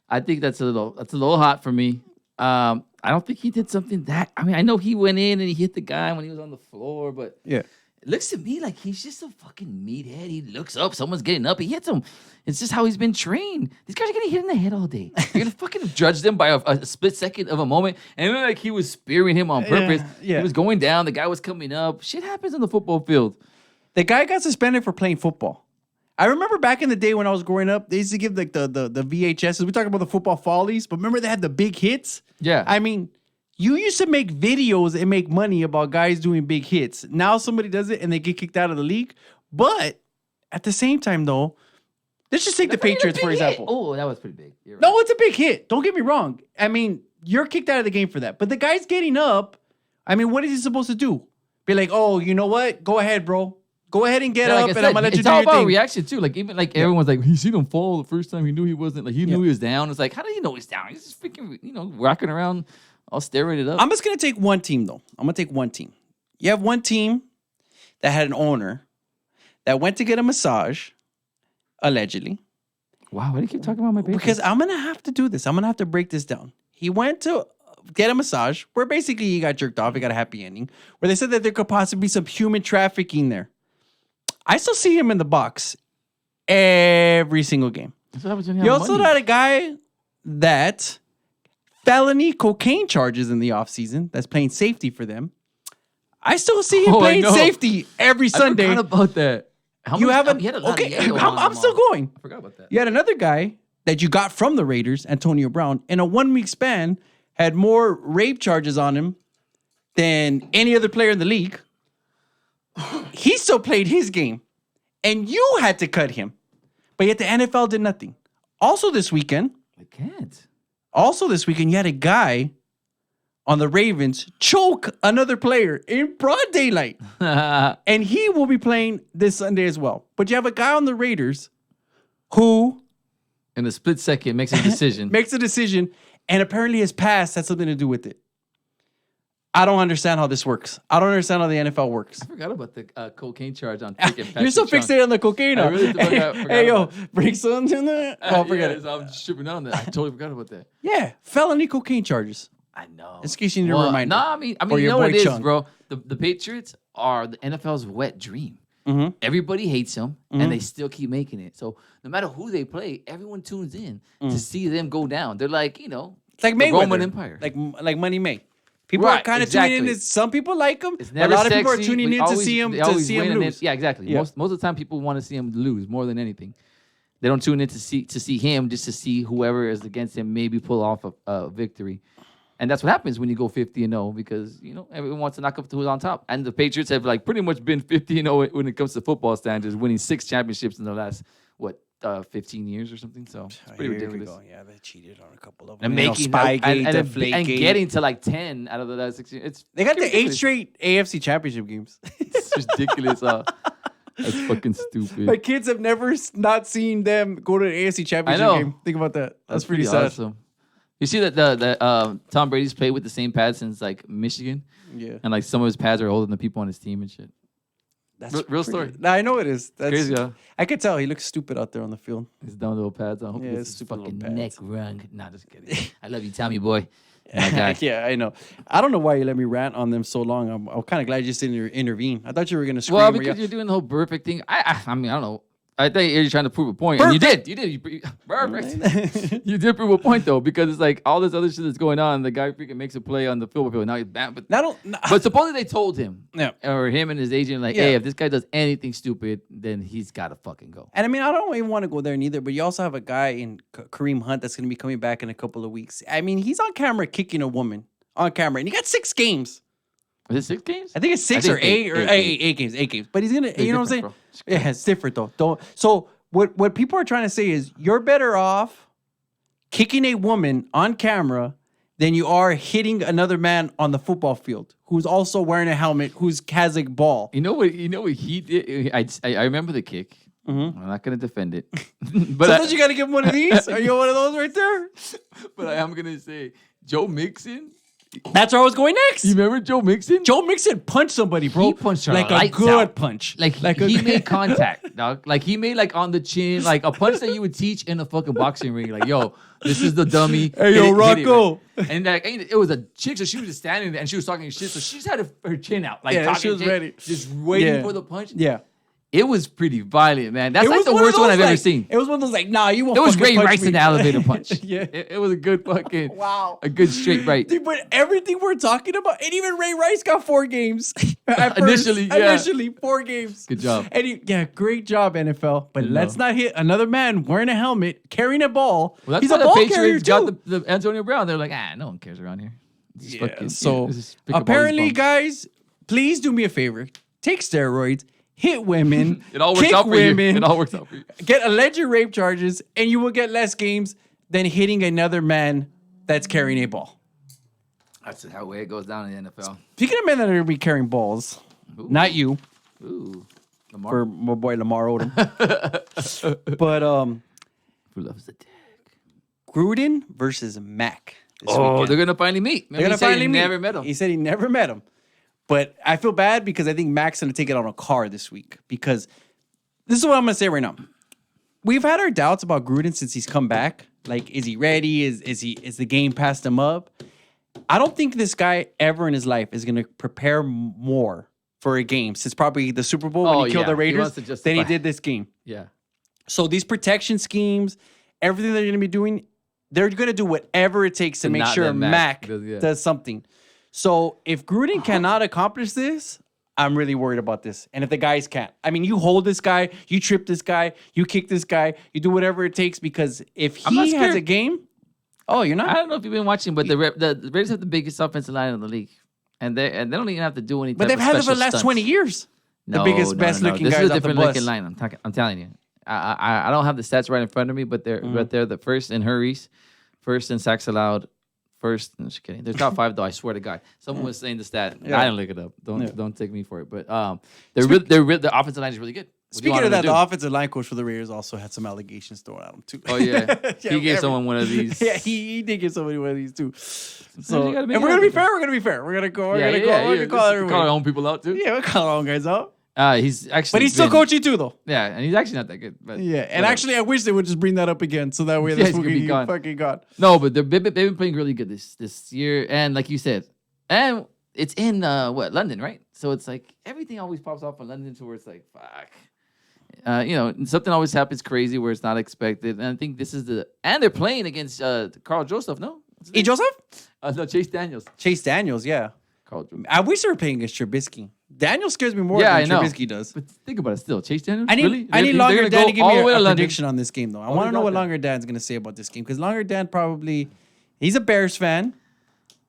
I think that's a little hot for me. I don't think he did something that. I mean, I know he went in and he hit the guy when he was on the floor, but Yeah. it looks to me like he's just a fucking meathead. He looks up, someone's getting up, he hits him. It's just how he's been trained. These guys are getting hit in the head all day. You're gonna fucking judge them by a split second of a moment, and it looked like he was spearing him on purpose. Yeah. He was going down, the guy was coming up. Shit happens on the football field. The guy got suspended for playing football. I remember back in the day when I was growing up, they used to give like the VHSs. We talk about the football follies, but remember they had the big hits? Yeah. I mean, you used to make videos and make money about guys doing big hits. Now somebody does it and they get kicked out of the league. But at the same time, though, let's just take the Patriots, for example. Oh, that was pretty big. You're right. No, it's a big hit. Don't get me wrong. I mean, you're kicked out of the game for that. But the guy's getting up. I mean, what is he supposed to do? Be like, oh, you know what? Go ahead, bro. Go ahead and get Yeah, up, like I and said, I'm gonna let you it's do all your about thing. reaction too. Like even like everyone's like, he seen him fall the first time. He knew he wasn't like he knew he was down. It's like, how did he know he's down? He's just freaking rocking around, all steroided up. I'm just gonna take one team though. I'm gonna take one team. You have one team that had an owner that went to get a massage, allegedly. Wow, why do you keep talking about my baby? Because I'm gonna have to do this. I'm gonna have to break this down. He went to get a massage where basically he got jerked off. He got a happy ending. Where they said that there could possibly be some human trafficking there. I still see him in the box every single game. That's what happens when you You have also money. had a guy that felony cocaine charges in the offseason that's playing safety for them. I still see him Oh, I playing know. safety every Sunday. I forgot about that. How You much- haven't. He had a lot Okay, of yellow on I'm him, still going. I forgot about that. You had another guy that you got from the Raiders, Antonio Brown, in a 1 week span, had more rape charges on him than any other player in the league, he still played his game. And you had to cut him. But yet the NFL did nothing. Also this weekend, I can't. You had a guy on the Ravens choke another player in broad daylight. And he will be playing this Sunday as well. But you have a guy on the Raiders who... in a split second, makes a decision. And apparently his past had something to do with it. I don't understand how this works. I don't understand how the NFL works. I forgot about the cocaine charge on freaking Patrick You're so fixated on the cocaine. I really forgot hey, yo, about bring something in there. Oh, forget it. I'm tripping on that. I totally forgot about that. Yeah, felony cocaine charges. I know. In case you need a reminder. No, I mean, you know what it is, bro. The Patriots are the NFL's wet dream. Mm-hmm. Everybody hates them, and they still keep making it. So no matter who they play, everyone tunes in to see them go down. They're like, it's like Mayweather, the Roman Empire, like Money May. People are kind of tuning in. Some people like him. It's a lot of people are tuning in to see him lose. Yeah, exactly. Yeah. Most of the time, people want to see him lose more than anything. They don't tune in to see him, just to see whoever is against him maybe pull off a victory. And that's what happens when you go 50-0 because, everyone wants to knock up to who's on top. And the Patriots have pretty much been 50-0 when it comes to football standards, winning 6 championships in the last, 15 years or something. So it's pretty ridiculous. Yeah, they cheated on a couple of them. And making and getting to 10 out of the last 6 years. They got the 8 straight AFC championship games. It's ridiculous. That's fucking stupid. My kids have never not seen them go to an AFC championship game. Think about that. That's pretty sad. Awesome. You see that Tom Brady's played with the same pads since Michigan? Yeah. And some of his pads are older than the people on his team and shit. That's real story. Nah, I know it is. That's crazy. Huh? I could tell he looks stupid out there on the field. His dumb little pads on. Yeah, his stupid fucking neck wrung. Nah, just kidding. I love you, Tommy boy. Yeah, I know. I don't know why you let me rant on them so long. I'm kind of glad you just didn't intervene. I thought you were gonna scream. Well, because you're doing the whole perfect thing. I mean, I don't know. I think you're trying to prove a point. Perfect. And you did. Perfect. You did prove a point, though, because it's all this other shit that's going on. The guy freaking makes a play on the football field. Now he's banned. But supposedly they told him, or him and his agent, hey, if this guy does anything stupid, then he's got to fucking go. And I mean, I don't even want to go there neither, but you also have a guy in Kareem Hunt that's going to be coming back in a couple of weeks. I mean, he's on camera kicking a woman on camera, and he got 6 games. Is it 6 games? I think it's 6 or 8 or 8 games. 8 games. But he's gonna, you know what I'm saying? Bro. Yeah, it's different though. So what people are trying to say is you're better off kicking a woman on camera than you are hitting another man on the football field who's also wearing a helmet, who's has a ball. You know what he did? I remember the kick. Mm-hmm. I'm not gonna defend it. But sometimes you gotta give him one of these. Are you one of those right there? But I am gonna say Joe Mixon. That's where I was going next. You remember Joe Mixon? Joe Mixon punched somebody, bro. He punched her a good punch. He made contact, dog. He made on the chin, a punch that you would teach in a fucking boxing ring. Yo, this is the dummy. Hey, yo, Rocco. And it was a chick, so she was just standing there and she was talking shit. So she just had her chin out, she was ready, just waiting for the punch. Yeah. It was pretty violent, man. That's the worst one I've ever seen. It was one of those nah, you won't. It was Ray Rice in the elevator punch. Yeah, it was a good fucking a good straight right. Dude, but everything we're talking about, and even Ray Rice got 4 games initially 4 games. Good job. And great job NFL. But let's not hit another man wearing a helmet carrying a ball. Well, that's He's why a ball the carrier Patriots too. got the Antonio Brown. They're like, no one cares around here. Apparently, guys, please do me a favor. Take steroids. Hit women. It all works out for you. It all works out for you. Get alleged rape charges, and you will get less games than hitting another man that's carrying a ball. That's how it goes down in the NFL. Speaking of men that are going to be carrying balls, not you. Ooh. Lamar. For my boy Lamar Odom. But who loves the dick? Gruden versus Mac. They're going to finally meet. They're going to finally meet. Never met him. He said he never met him. But I feel bad because I think Mac's going to take it on a car this week. Because this is what I'm going to say right now. We've had our doubts about Gruden since he's come back. Is he ready? Is the game passed him up? I don't think this guy ever in his life is going to prepare more for a game since probably the Super Bowl when he killed the Raiders than he did this game. Yeah. So these protection schemes, everything they're going to be doing, they're going to do whatever it takes to make sure Mac does something. So if Gruden cannot accomplish this, I'm really worried about this. And if the guys can't, I mean, you hold this guy, you trip this guy, you kick this guy, you do whatever it takes because if he has a game, Oh, you're I not? don't know if you've been watching, but the Raiders have the biggest offensive line in the league, and they don't even have to do anything. But they've had it for the last 20 years. No, the biggest, no, best no, looking this guys is a off the different bus. looking line. I'm telling you. I don't have the stats right in front of me, but they're the first in hurries, first in sacks allowed, first. I'm just kidding. They're top 5 though. I swear to God. Someone was saying the stat. Yeah. I didn't look it up. Don't take me for it. But the offensive line is really good. What do you Speaking want of them that, to the do? offensive line coach for the Raiders also had some allegations thrown at him too. Oh yeah, Yeah, he gave someone one of these. Yeah, he did give somebody one of these too. So, you gotta and make we're it gonna be happen. fair. We're gonna be fair. We're gonna go. We're Yeah, gonna yeah, go. yeah, We're yeah. gonna call Just everyone. call our own people out too. Yeah, we're calling our own guys out. He's actually, But he's still been- coaching too, though. Yeah, and he's actually not that good. But Yeah, and whatever. actually, I wish they would just bring that up again, so that way Yeah, this he's will gonna be be gone. fucking gone. No, but they've been playing really good this year, and like you said, and it's in London, right? So it's like everything always pops off in London, to where it's like fuck. Something always happens crazy where it's not expected, and I think this is and they're playing against Carl Joseph, no? What's his Hey, name? Joseph? No, Chase Daniels. Chase Daniels, yeah. Carl Joseph. I wish they were playing against Trubisky. Daniel scares me more Yeah, than I know. Trubisky does. But think about it still. Chase Daniels? I need Really? I need They're Longer gonna Dan go to give all me the way to a London. prediction on this game, though. I Oh, want to they know got what that. Longer Dan's going to say about this game, because Longer Dan probably, he's a Bears fan.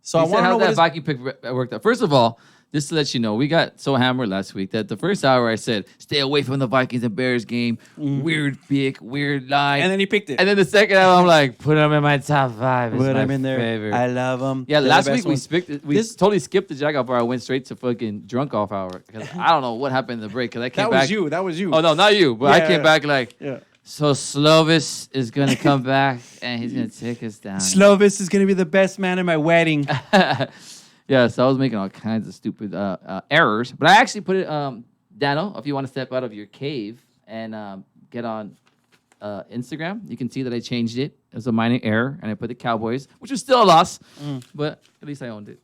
So He I said want to how know that what his, Viking pick worked out. First of all, just to let you know, we got so hammered last week that the first hour I said, stay away from the Vikings and Bears game. Weird pick, weird line. and then he picked it. And then the second hour, I'm like, put him in my top 5. It's Put my him in there. favorite. I love him. Yeah, They're last the week best we ones. we totally skipped the jack off hour. I went straight to fucking drunk off hour. Because I don't know what happened in the break. Because I came That back. was you. That was you. Oh, no, not you. But I Yeah, came yeah. back like, Yeah. so Slovis is going to come back and he's going to take us down. Slovis is going to be the best man in my wedding. Yeah, so I was making all kinds of stupid errors. But I actually put it, Dano, if you want to step out of your cave and get on Instagram, you can see that I changed it. It was a minor error, and I put the Cowboys, which was still a loss, but at least I owned it.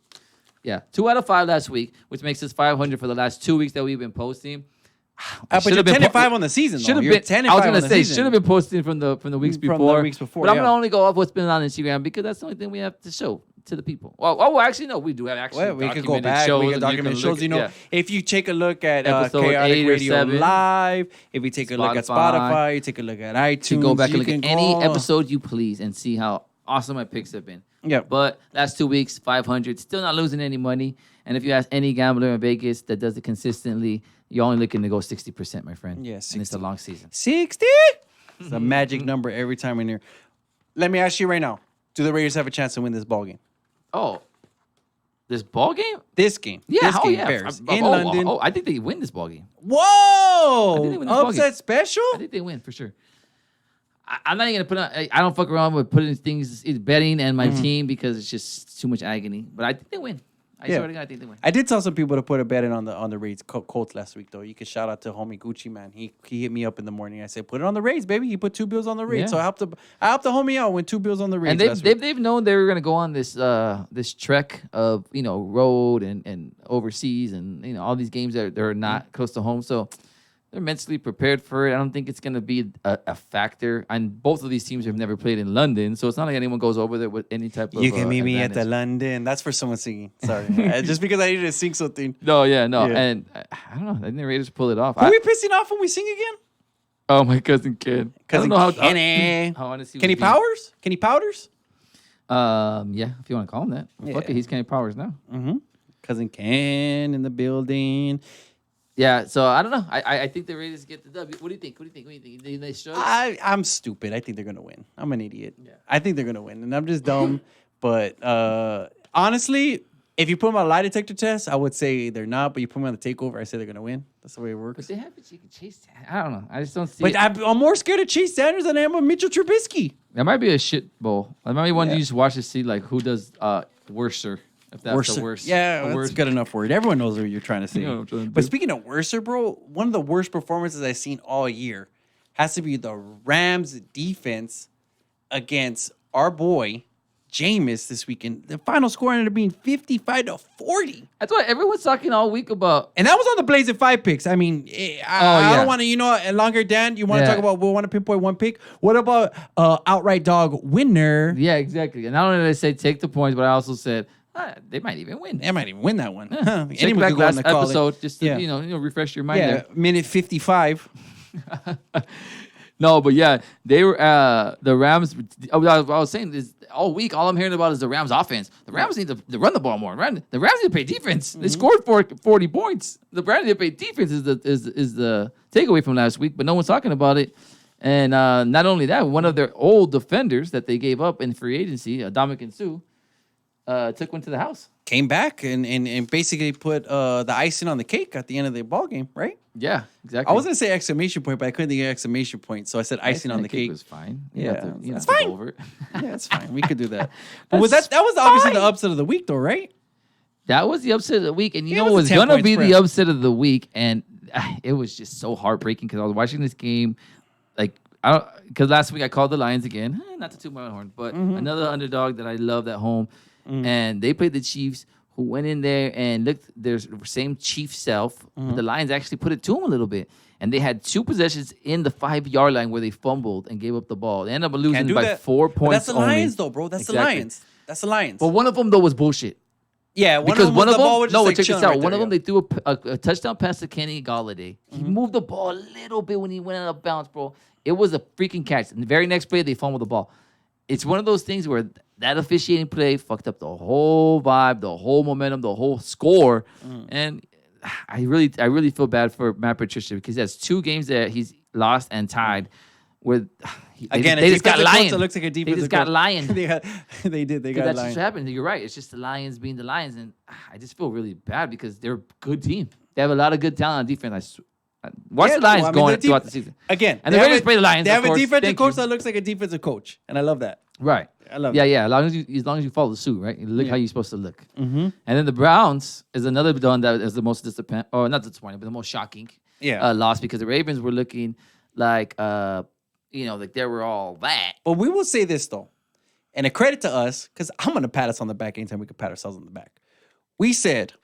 Yeah, 2 out of 5 last week, which makes us 500 for the last 2 weeks that we've been posting. But you're 10 and 5 on the season, though. Should have You're been. 10 and I was 5 gonna on the say season. should have been posting from the weeks From the before. weeks before, But I'm yeah. gonna only go off what's been on Instagram because that's the only thing we have to show to the people. Well, actually, no, we do have actually. Well, we could go documented back. shows We and could you can document look shows. at- You know, yeah. if you take a look at Episode Chaotic 8 or Radio 7. Live, if you take a look at Spotify. Spotify, you take a look at iTunes, You go back you and look can at any go- episode you please and see how awesome my picks have been. Yeah. But last 2 weeks, 500, still not losing any money. And if you ask any gambler in Vegas that does it consistently, you're only looking to go 60%, my friend. Yeah, And it's 60. a long season. 60? It's a magic number every time in here. Let me ask you right now. Do the Raiders have a chance to win this ball game? Oh, this ball game? This game. Yeah, This oh game, yeah. Bears. Oh, In London. Oh, I think they win this ball game. Whoa! think they win this ball Upset game. special? I think they win for sure. I'm not even gonna put on. I don't fuck around with putting things betting and my team because it's just too much agony. But I think they win. I Yeah. swear to God, I think they win. I did tell some people to put a bet in on the Raids Colts last week, though. You can shout out to homie Gucci, man. He hit me up in the morning. I said, put it on the Raids, baby. He put 2 bills on the Raids. Yeah. So I helped the homie out with 2 bills on the Raids. And last week. they've known they were gonna go on this trek of road and overseas and all these games that are not close to home. So they're mentally prepared for it. I don't think it's gonna be a factor. And both of these teams have never played in London, so it's not like anyone goes over there with any type of. You can meet me at the advantage. London. That's for someone singing. Sorry. Just because I needed to sing something. No, Yeah. and I don't know. I think the Raiders pull it off. Are we pissing off when we sing again? Oh, my cousin Ken. I don't Cousin know how. Kenny. How honestly Kenny Powers? Kenny Powders? Yeah, if you want to call him that. Well, fuck Yeah. it, he's Kenny Powers now. Cousin Ken in the building. Yeah, so I don't know. I think the Raiders get the W. What do you think? What do you think? They struggle? I'm stupid. I think they're gonna win. I'm an idiot. Yeah. I think they're gonna win, and I'm just dumb. But honestly, if you put them on a lie detector test, I would say they're not. But you put them on the takeover, I say they're gonna win. That's the way it But works. they have a chicken chase. I don't know. I just don't see But it. I'm more scared of Chase Sanders than I am of Mitchell Trubisky. That might be a shit bowl. That might be one Yeah. you just watch to see like who does worser. If that's the worst. Yeah, the that's worst. a good enough word. Everyone knows what you're trying to say. You know what I'm trying to But do. speaking of worser, bro, one of the worst performances I've seen all year has to be the Rams defense against our boy Jameis this weekend. The final score ended up being 55-40. That's what everyone's talking all week about. And that was on the Blazing 5 picks. I mean, I yeah. don't want to, and longer, Dan, you want to Yeah. talk about, we want to pinpoint one pick. What about outright dog winner? Yeah, exactly. And not only did I say take the points, but I also said they might even win. They might even win that one. Yeah. Check Anyone back could go on last the call it. episode just to Yeah. refresh your mind Yeah, there. minute 55. No, but yeah, they were the Rams. I was saying this. all week, all I'm hearing about is the Rams offense. The Rams need to run the ball more. The Rams need to play defense. They scored 40 points. The Rams need to play defense is the takeaway from last week, but no one's talking about it. And not only that, one of their old defenders that they gave up in free agency, Dominican Sue, took one to the house. Came back and basically put the icing on the cake at the end of the ball game, right? Yeah, exactly. I was gonna say exclamation point, but I couldn't think of exclamation point, so I said icing on the cake. Was fine. Yeah, that's fine. Over it. Yeah, it's fine. We could do that. But that was obviously the upset of the week, though, right? That was the upset of the week, and you Yeah, know it what was was a 10 gonna point be spread. the upset of the week, and it was just so heartbreaking because I was watching this game, because last week I called the Lions again, not to toot my own horn, but another underdog that I loved at home, and they played the Chiefs, who went in there and looked their same Chief self. But the Lions actually put it to them a little bit, and they had 2 possessions in the 5-yard line where they fumbled and gave up the ball. They ended up losing by 4 points. But that's the only. Lions, though, bro. That's the Lions. That's the Lions. But one of them though was bullshit. Yeah, Because one of them, no, check this out. One of them, they threw a touchdown pass to Kenny Galladay. He moved the ball a little bit when he went out of bounds, bro. It was a freaking catch. And the very next play, they fumbled the ball. It's one of those things where that officiating play fucked up the whole vibe, the whole momentum, the whole score. And I really feel bad for Matt Patricia because he has 2 games that he's lost and tied. Where they just got lion. Looks like a They just got lion. They did. They got That's lion. just what happened. You're right. It's just the Lions being the Lions, and I just feel really bad because they're a good team. They have a lot of good talent on defense. Watch the Lions going throughout the season. Again, And the Raiders play the Lions. They have a defensive Thank coach you. that looks like a defensive coach, and I love that. Right. I love Yeah, that. yeah. As long as you follow the suit, right? You look how you're supposed to look. And then the Browns is another one that is the most disappointing, or not disappointing, but the most shocking loss because the Ravens were looking like, like they were all that. But we will say this, though, and a credit to us, because I'm going to pat us on the back anytime we can pat ourselves on the back. We said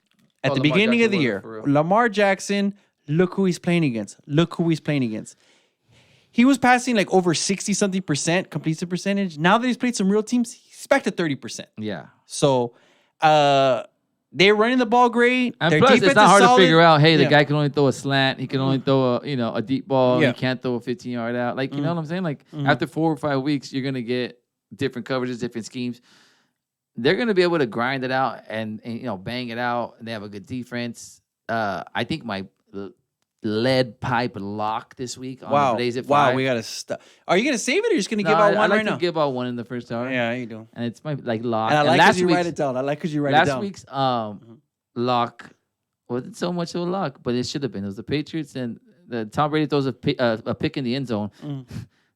at the Lamar beginning of the Jackson year, wasn't for real. Lamar Jackson, look who he's playing against. Look who he's playing against. He was passing like over 60-something percent completion percentage. Now that he's played some real teams, he's back to 30%. Yeah. So they're running the ball great. And Their plus, defense it's not is hard solid. to figure out, hey, the Yeah. guy can only throw a slant. He can only throw a deep ball. Yeah. He can't throw a 15-yard out. Like, you know what I'm saying? Like, after 4 or 5 weeks, you're going to get different coverages, different schemes. They're going to be able to grind it out and bang it out. They have a good defense. I think my lead pipe lock this week on Wow. Blaze at 5. Wow, we got to stop. Are you going to save it or you're just going to give out I one like right to now? give out one in the first hour. Yeah, you do. And it's my lock. And I like last because you week's- write it down. I like because you write it down. Last week's lock wasn't so much of a lock, but it should have been. It was the Patriots and Tom Brady throws a pick in the end zone.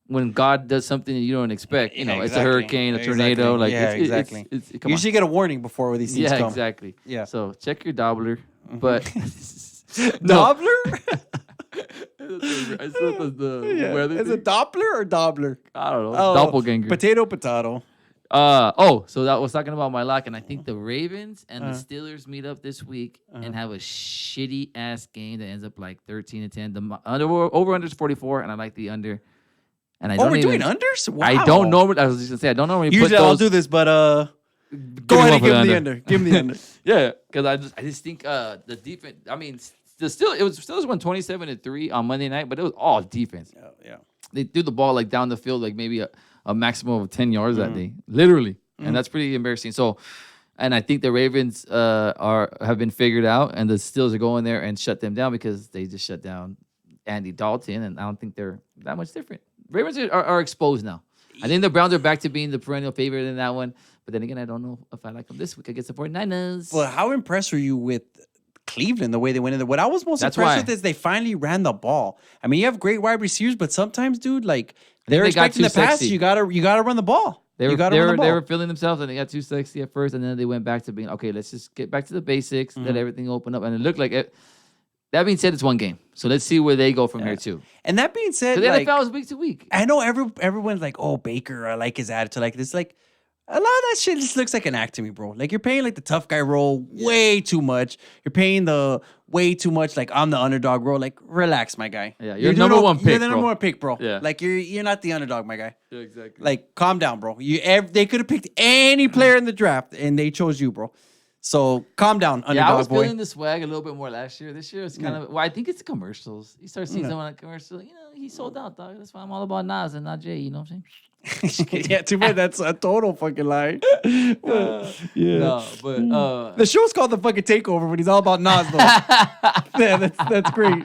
When God does something that you don't expect, it's a exactly. hurricane, a tornado. Like, exactly. Come You on. usually get a warning before these things Yeah, come. exactly. Yeah. So check your Doppler. But Doppler? I still thought the weather. Is it Doppler or Dobbler? I don't know. Oh, Doppelganger. Potato. So that was talking about my lock, and I think the Ravens and the Steelers meet up this week and have a shitty ass game that ends up like 13-10. The over under is 44, and I like the under. And I don't we're even, doing unders? Wow. I don't normally. I was just gonna say I don't normally Usually put those. I'll do this, but go ahead and give him the under. Give him the under. Yeah, because I just think the defense. I mean, it was still won 27-3 on Monday night, but it was all defense. Yeah. They threw the ball like down the field, like maybe a maximum of 10 yards that day, literally, and that's pretty embarrassing. So, and I think the Ravens have been figured out, and the Steelers are going there and shut them down because they just shut down Andy Dalton, and I don't think they're that much different. Ravens are exposed now. I think the Browns are back to being the perennial favorite in that one, but then again, I don't know if I like them this week against the 49ers. Well, how impressed were you with Cleveland, the way they went in there? What I was most That's impressed why. with is they finally ran the ball. I mean, you have great wide receivers, but sometimes, dude, like they're they got expecting too the pass. sexy. You gotta run the ball. They were, you gotta they, run were, the ball. they were feeling themselves, and they got too sexy at first, and then they went back to being, okay, let's just get back to the basics, let everything open up. And it looked like it. That being said, it's one game. So let's see where they go from here, too. And that being said, Because the like, NFL is week to week. I know everyone's like, oh, Baker, I like his attitude. Like this, like a lot of that shit just looks like an act to me, bro. Like you're paying like the tough guy role way too much. You're paying the way too much. Like I'm the underdog, bro. Like relax, my guy. Yeah, you're number one pick, You're the bro. number one pick, bro. Yeah. Like you're not the underdog, my guy. Yeah, exactly. Like calm down, bro. They could have picked any player in the draft and they chose you, bro. So calm down, Yeah, underdog I was boy. feeling the swag a little bit more last year. This year it's kind of. Well, I think it's the commercials. You start seeing someone on commercial. You know, he sold out, dog. That's why I'm all about Nas and not Jay. You know what I'm saying? Yeah, too bad that's a total fucking lie. Yeah. No, but The show's called the fucking Takeover, but he's all about Nas though. Yeah, that's great.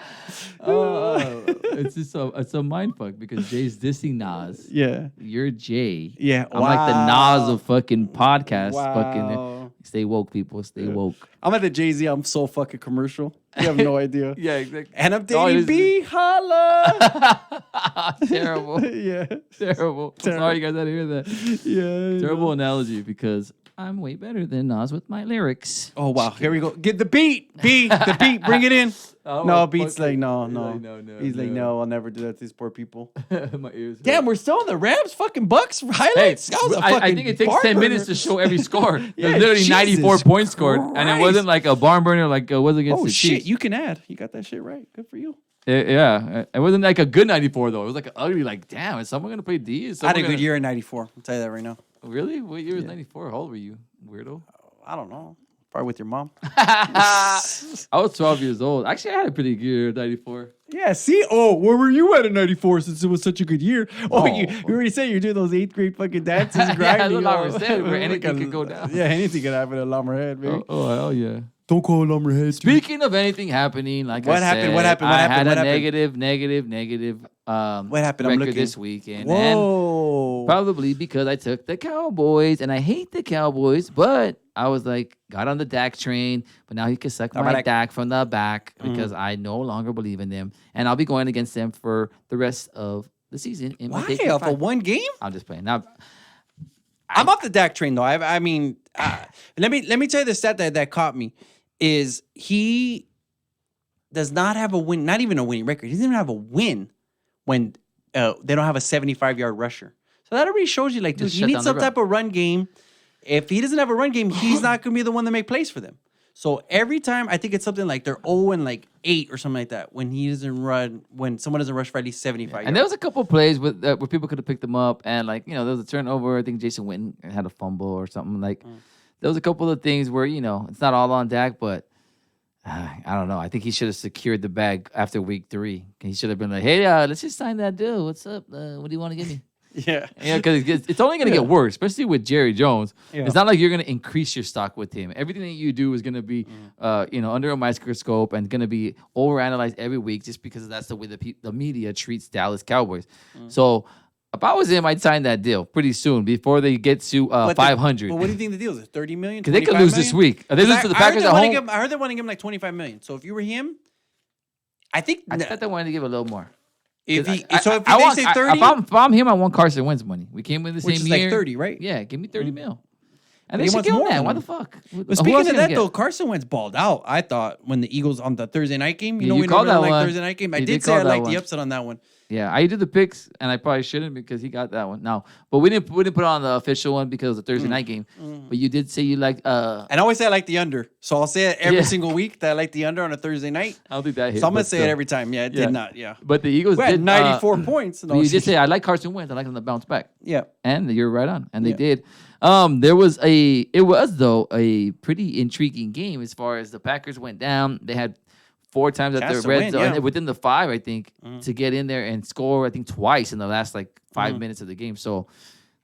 it's just it's a mind fuck because Jay's dissing Nas. Yeah. You're Jay. Yeah, I'm like the Nas of fucking podcast. Wow. Fucking stay woke, people. Stay woke. I'm at the Jay-Z. I'm so fucking commercial. You have no idea. Yeah, exactly. And I'm All it dating is- B. Holla. Terrible. Yeah. Terrible. I'm sorry you guys had to hear that. Yeah. Terrible analogy because I'm way better than Nas with my lyrics. Oh wow, here we go. Get the beat, the beat, bring it in. Oh, No, Beat's fuck like it. no. He's like, He's like no, I'll never do that to these poor people. my ears. Damn, we're still on the Rams fucking Bucks highlights. That was a I fucking think it takes barn 10 burner. minutes to show every score. Yeah, There's literally Jesus 94 points scored, and it Christ. wasn't like a barn burner like it was against Oh the shit, Chiefs. you can add. You got that shit right. Good for you. Yeah, it wasn't like a good 94 though. It was like an ugly. Like, damn, is someone gonna play D? Is I had a someone good gonna- year in '94. I'll tell you that right now. Really? What year was 94? How old were you, weirdo? I don't know. Probably with your mom. I was 12 years old. Actually, I had a pretty good year, 94. Yeah, see? Oh, where were you at in '94 since it was such a good year? Oh, Oh. you already said you're doing those 8th grade fucking dances, Yeah, grinding. that's what I said, where anything could go down. Yeah, anything could happen at Lumberhead, baby. Oh, hell yeah. Don't call it Lumberhead. Speaking of anything happening, like What I happened? said, What happened? What I happened? had What a happened? negative What happened? I'm record looking. this weekend. And Whoa. probably because I took the Cowboys, and I hate the Cowboys, but I was like, got on the Dak train, but now he can suck my Dak from the back because I no longer believe in them, and I'll be going against them for the rest of the season. In my Why? Takeover Off of 5. one game? I'm just playing now. I'm off the Dak train though. I mean, let me tell you the stat that caught me is he does not have a win, not even a winning record. He doesn't even have a win when they don't have a 75-yard rusher. So that already shows you, like, dude, Just he shut needs down some the type of run game. If he doesn't have a run game, he's not going to be the one to make plays for them. So every time, I think it's something like they're 0-8 or something like that when he doesn't run, when someone doesn't rush for at least 75 yards. And there was a couple plays with where people could have picked them up, and like there was a turnover. I think Jason Witten had a fumble or something. Like there was a couple of things where it's not all on Dak, but I don't know. I think he should have secured the bag after week 3. He should have been like, "Hey, let's just sign that deal. What's up? What do you want to give me?" Yeah. Yeah, because it's only going to get worse, especially with Jerry Jones. Yeah. It's not like you're going to increase your stock with him. Everything that you do is going to be, under a microscope and going to be overanalyzed every week just because that's the way the media treats Dallas Cowboys. So if I was him, I'd sign that deal pretty soon before they get to 500. But what do you think the deal is? 30 million? Because they could lose this week. They lose to the Packers at home. I heard they want to give him like 25 million. So if you were him, I think I thought they wanted to give a little more. if he I so if I they want- say I- 30, if I'm him, I want Carson Wentz money. We came in the which same is year. like 30, right? Yeah, give me 30 mil. And But they he should wants give him more that. than Why him. the fuck? But speaking of that though, Carson Wentz balled out. I thought when the Eagles on the Thursday night game, Yeah, you we called don't that like one. Thursday night game. I You did did say I call that liked the one. upset on that one. Yeah, I did the picks, and I probably shouldn't because he got that one. No, but we didn't put it on the official one because it was a Thursday night game. But you did say you liked. And I always say I like the under. So I'll say it every Yeah. single week that I like the under on a Thursday night. I don't think that hit. So I'm gonna but say still. it every time. Yeah, it Yeah. did not. Yeah. But the Eagles We had did 94 points. But you did say I like Carson Wentz. I like him to bounce back, yeah. and you're right on. And they Yeah. did. It was though a pretty intriguing game as far as the Packers went down. They had 4 times at Chance their to red win, zone yeah. within the 5, I think, to get in there and score. I think twice in the last like 5 minutes of the game. So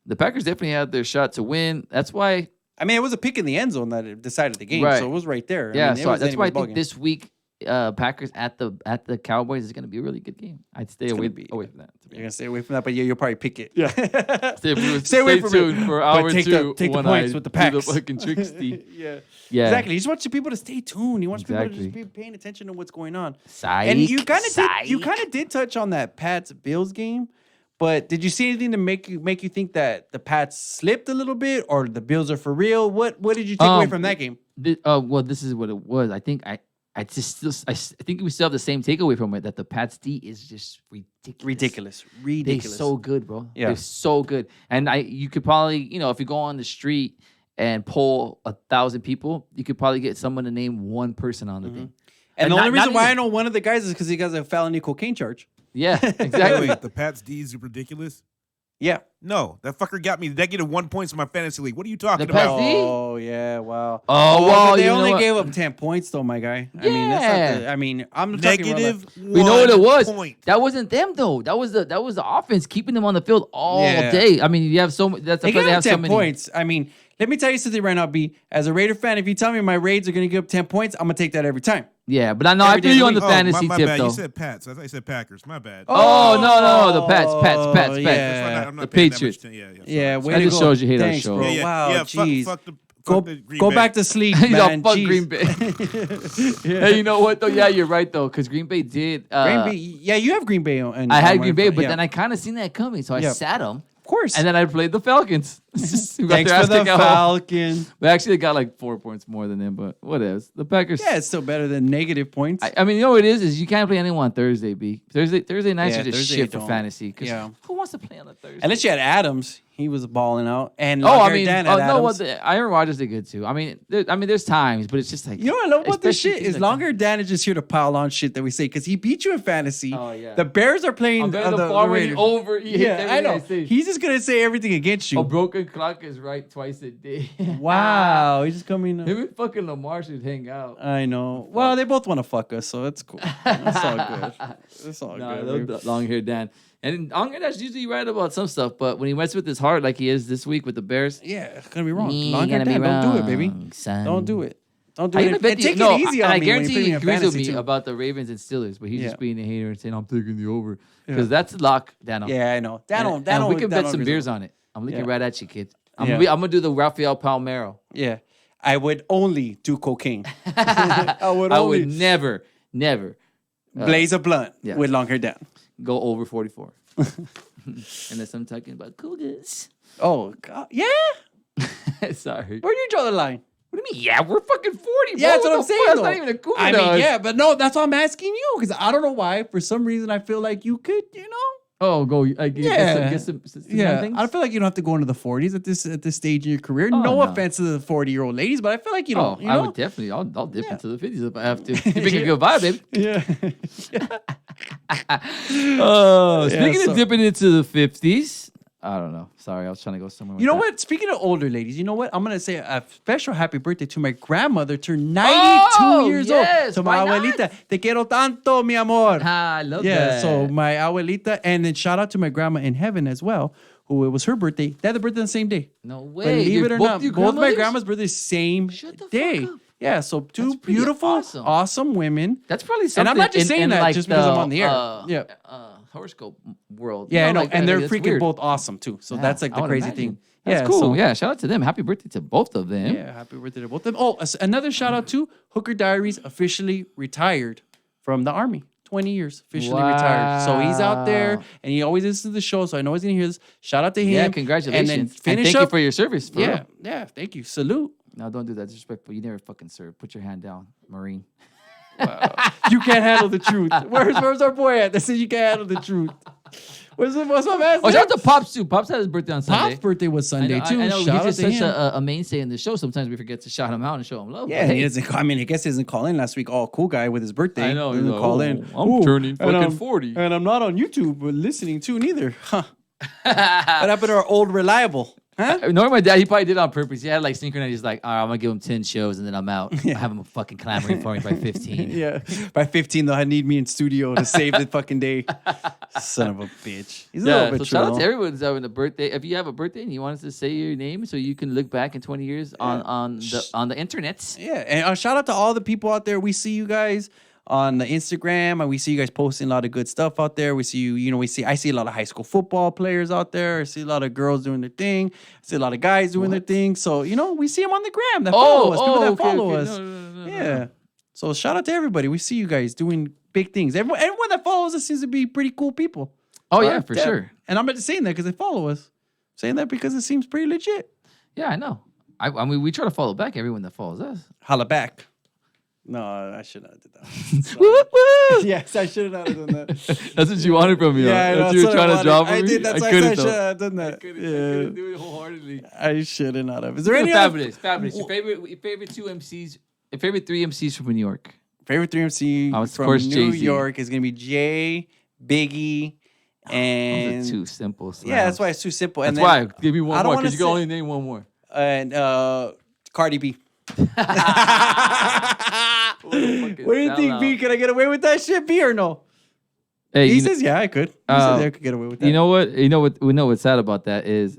the Packers definitely had their shot to win. That's why. I mean, it was a pick in the end zone that it decided the game, Right. so it was right there. Yeah, I mean, it so was that's why I anybody's ball think game. this week Packers at the Cowboys is going to be a really good game. I'd stay away gonna be- from that. to be You're gonna stay away from that, but yeah, you'll probably pick it. Yeah. Stay away from tuned it. for But hour take 2. the when points I with the do Packs. fucking tricksty. Yeah. Yeah. Exactly. He just wants people to stay tuned. He wants people to Exactly. just be paying attention to what's going on. Psych, And you kind psych. of did touch on that Pats Bills game, but did you see anything to make you think that the Pats slipped a little bit or the Bills are for real? What did you take away from that game? Well, this is what it was. I think I think we still have the same takeaway from it that the Pats D is just ridiculous. They're so good, bro. Yeah. They're so good. And you could probably, if you go on the street and poll 1,000 people, you could probably get someone to name one person on the thing. And the not- only reason not why even- I know one of the guys is because he got a felony cocaine charge. Yeah, exactly. Wait, the Pats D's are ridiculous. Yeah. No, that fucker got me -1 points in my fantasy league. What are you talking The about? Pepsi? Oh yeah, wow. Oh, wow, but they you know only what? gave up 10 points though, my guy. I mean, that's not the, I mean, I'm talking about -1 We know what it was. point. That wasn't them though. That was the offense keeping them on the field all Yeah. day. I mean, you have so that's they because gave they up have 10 so many points. I mean, let me tell you something right now, B. As a Raider fan, if you tell me my Raids are going to give up 10 points, I'm going to take that every time. Yeah, but I know I Every feel day you of on the the Oh, fantasy my tip bad. though. You said Pats. I thought you said Packers. My bad. Oh, no, the Pats. Yeah. That's why I'm The not paying that Patriots. much attention. Yeah, sorry. way That to just go. shows you hate our Thanks, show. bro. Yeah, Wow, yeah. jeez. Fuck the Go, Green go Bay. back to sleep, He's all man. fuck Jeez. Green Bay. Hey, you know what though? Yeah, you're right though, because Green Bay did. Green Bay. Yeah, you have Green Bay. I had Green Bay, but then I kind of seen that coming, so I Yeah. sat them. Of course. And then I played the Falcons. Who got Thanks their for ass the kicked at home. Falcon. But actually, they got like 4 points more than them, but whatever. The Packers. Yeah, it's still better than negative points. I mean, you know what it is you can't play anyone on Thursday, B. Thursday nights Yeah, are just Thursday shit for don't. fantasy. 'Cause Yeah. who wants to play on a Thursday? Unless you had Adams, he was balling out. And Oh, I Longhorn mean, Dan had no, Adams. Aaron Rodgers did good too. I mean, there's times, but it's just like You know what I love about this especially shit teams is like- Longer Dan is just here to pile on shit that we say because he beat you in fantasy. Oh, yeah. The Bears are playing I'm betting the the farmer Raiders. over. He hit Yeah, everything I know. say. He's just gonna say everything against you. A broken clock is right twice a day. Wow, he's just coming. Him and fucking Lamar should hang out. I know. Well, they both want to fuck us, so it's cool. That's all good. It's all good. babe. Long hair Dan. And long hair Dan's usually right about some stuff, but when he mess with his heart like he is this week with the Bears, Yeah, it's gonna be wrong. he Long hair gonna be Dan, don't do it, baby. wrong, son. Don't do it. Don't do I it. even bet And you, take no, it easy on I me when you guarantee put me he in agrees with fantasy me too. about the Ravens and Steelers, but he's Yeah. just being a hater and saying I'm taking the over because that's lock, Dano. Yeah, I know. And we can bet some beers on it. I'm looking Yeah. right at you, kid. I'm Yeah. gonna do the Rafael Palmeiro. Yeah, I would only do cocaine. I would I only would never blaze a blunt yeah. with long hair down. go over 44. Unless I'm talking about cougars. Oh God, yeah. Sorry. Where do you draw the line? What do you mean? Yeah, we're fucking 40. Yeah, that's what I'm saying. That's though. not even a cougar. I to mean, us. yeah, but no, that's why I'm asking you because I don't know why. For some reason, I feel like you could, you know. Oh, go. Get some Yeah, things? I feel like you don't have to go into the 40s at this stage in your career. Oh, no no. offense to the 40-year-old ladies, but I feel like you Oh, don't. You I know? would definitely. I'll dip Yeah. into the 50s if I have to. You make a good vibe, baby. Yeah. Oh, Yeah, speaking so- of dipping into the 50s, I don't know. Sorry, I was trying to go somewhere. You know with what? Speaking of older ladies, you know what? I'm gonna say a special happy birthday to my grandmother. Turned 92 Oh, years yes, old. To my why not? abuelita. Te quiero tanto, mi amor. that? I love Yeah. that. So my abuelita, and then shout out to my grandma in heaven as well, who it was her birthday. They had the birthday on the same day. No way. Believe it or not, your both my grandmothers? grandma's birthdays same Shut the fuck day. up. Yeah. So two That's pretty beautiful, awesome. awesome women. That's probably something. And I'm not just in- saying in that like just because I'm the, on the air. Yeah. Horoscope world. Yeah, I know. like And that. they're That's freaking weird. both awesome too. So Yeah, that's like I the would crazy imagine. thing. That's Yeah. cool. So, Yeah, shout out to them. Happy birthday to both of them. Yeah, happy birthday to both of them. Oh, another shout out to Hooker Diaries officially retired from the Army. 20 years officially retired. So he's out there Wow. and he always listens to the show. So I know he's going to hear this. Shout out to him. Yeah, congratulations. And then And finish thank up. you for your service. For yeah, real. yeah. Thank you. Salute. No, don't do that. Disrespectful. You never fucking served. Put your hand down, Marine. You can't handle the truth. Where's our boy at that says you can't handle the truth? What's my man? Oh, shout out to Pops too. Pops had his birthday on Sunday. Pop's birthday was I Sunday know, too. I know. Shout out He's to just him. such a mainstay in the show. Sometimes we forget to shout him out and show him love. Yeah, But and he hey, doesn't. I mean, I guess he doesn't call in last week. All cool guy with his birthday. I know, He he's doesn't like, call "Oh, in. I'm turning and fucking I'm- 40. and I'm not on YouTube but listening too neither. Huh? What happened to our old reliable? Huh? Knowing my dad, he probably did it on purpose. He had like synchronized. He's like, all right, I'm gonna give him 10 shows and then I'm out. I have him fucking clamoring for me by 15. Yeah. By 15, they'll need me in studio to save the fucking day. Son of a bitch. He's a little Yeah, bit so shout out troll. to everyone who's having a birthday. If you have a birthday and you want us to say your name so you can look back in 20 years on the internet. Yeah, and shout out to all the people out there. We see you guys on the Instagram, and we see you guys posting a lot of good stuff out there. We see you, I see a lot of high school football players out there. I see a lot of girls doing their thing. I see a lot of guys doing their thing. So, we see them on the gram that follow us. People that follow us. No. Yeah. So shout out to everybody. We see you guys doing big things. Everyone that follows us seems to be pretty cool people. Oh, yeah, for Yeah. sure. And I'm not just saying that because they follow us. I'm saying that because it seems pretty legit. Yeah, I know. I mean, we try to follow back everyone that follows us. Holla back. No, I should not have did that. Woo, woo. Yes, I should not have done that. That's what you wanted from me. Yeah, I know, That's what you were that's what I trying to drop wanted. from I me. did. That's why I couldn't, said I though. should have done that. Yeah, do it wholeheartedly. I should have not have. Is there any other Fabulous. Your favorite two MCs, your favorite three MCs from New York. favorite 3MC Of from course, New Jay-Z. York is gonna be Jay, Biggie, And Those are too simple. yeah, that's why it's too simple. That's And why. then, Give me I one don't more wanna because you can say- only name one more. And Cardi B. What do you think, B? Can I get away with that shit, B, or no? Hey, He you says, yeah, I could. He says, I could get away with that. You know what? You know what? We know what's sad about that is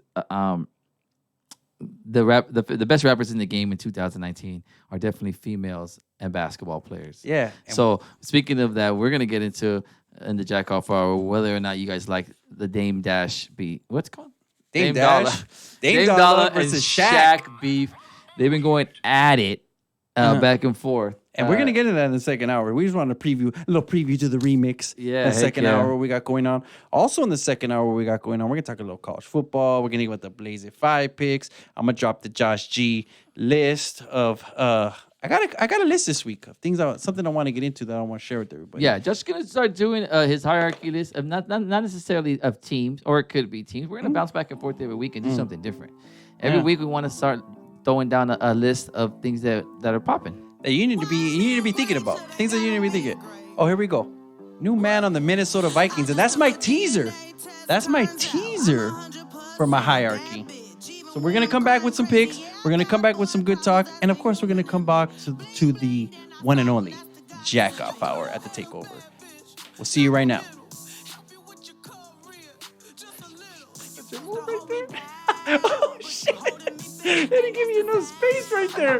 the best rappers in the game in 2019 are definitely females and basketball players. Yeah. So speaking of that, we're gonna get into in the Jack Off Hour whether or not you guys like the Dame Dash beat. What's it called? Dame Dash. Dame Dollar versus Shaq. beef. They've been going at it back and forth. And we're going to get into that in the second hour. We just want to a little preview to the remix. Yeah, The heck second yeah. hour we got going on. Also in the second hour we got going on, we're going to talk a little college football. We're going to get with the Blaze It 5 picks. I'm going to drop the Josh G list of, I got a list this week of things, something I want to get into that I want to share with everybody. Yeah, just gonna start doing his hierarchy list of not necessarily of teams, or it could be teams. We're gonna bounce back and forth every week and do something different. Every week we want to start throwing down a list of things that are popping. That you need to be thinking about. Things that you need to be thinking. Oh, here we go. New man on the Minnesota Vikings, and that's my teaser. That's my teaser for my hierarchy. So we're gonna come back with some picks. We're gonna come back with some good talk, and of course, we're gonna come back to the one and only Jack Off Hour at the Takeover. We'll see you right now. Oh shit! They didn't give you no space right there.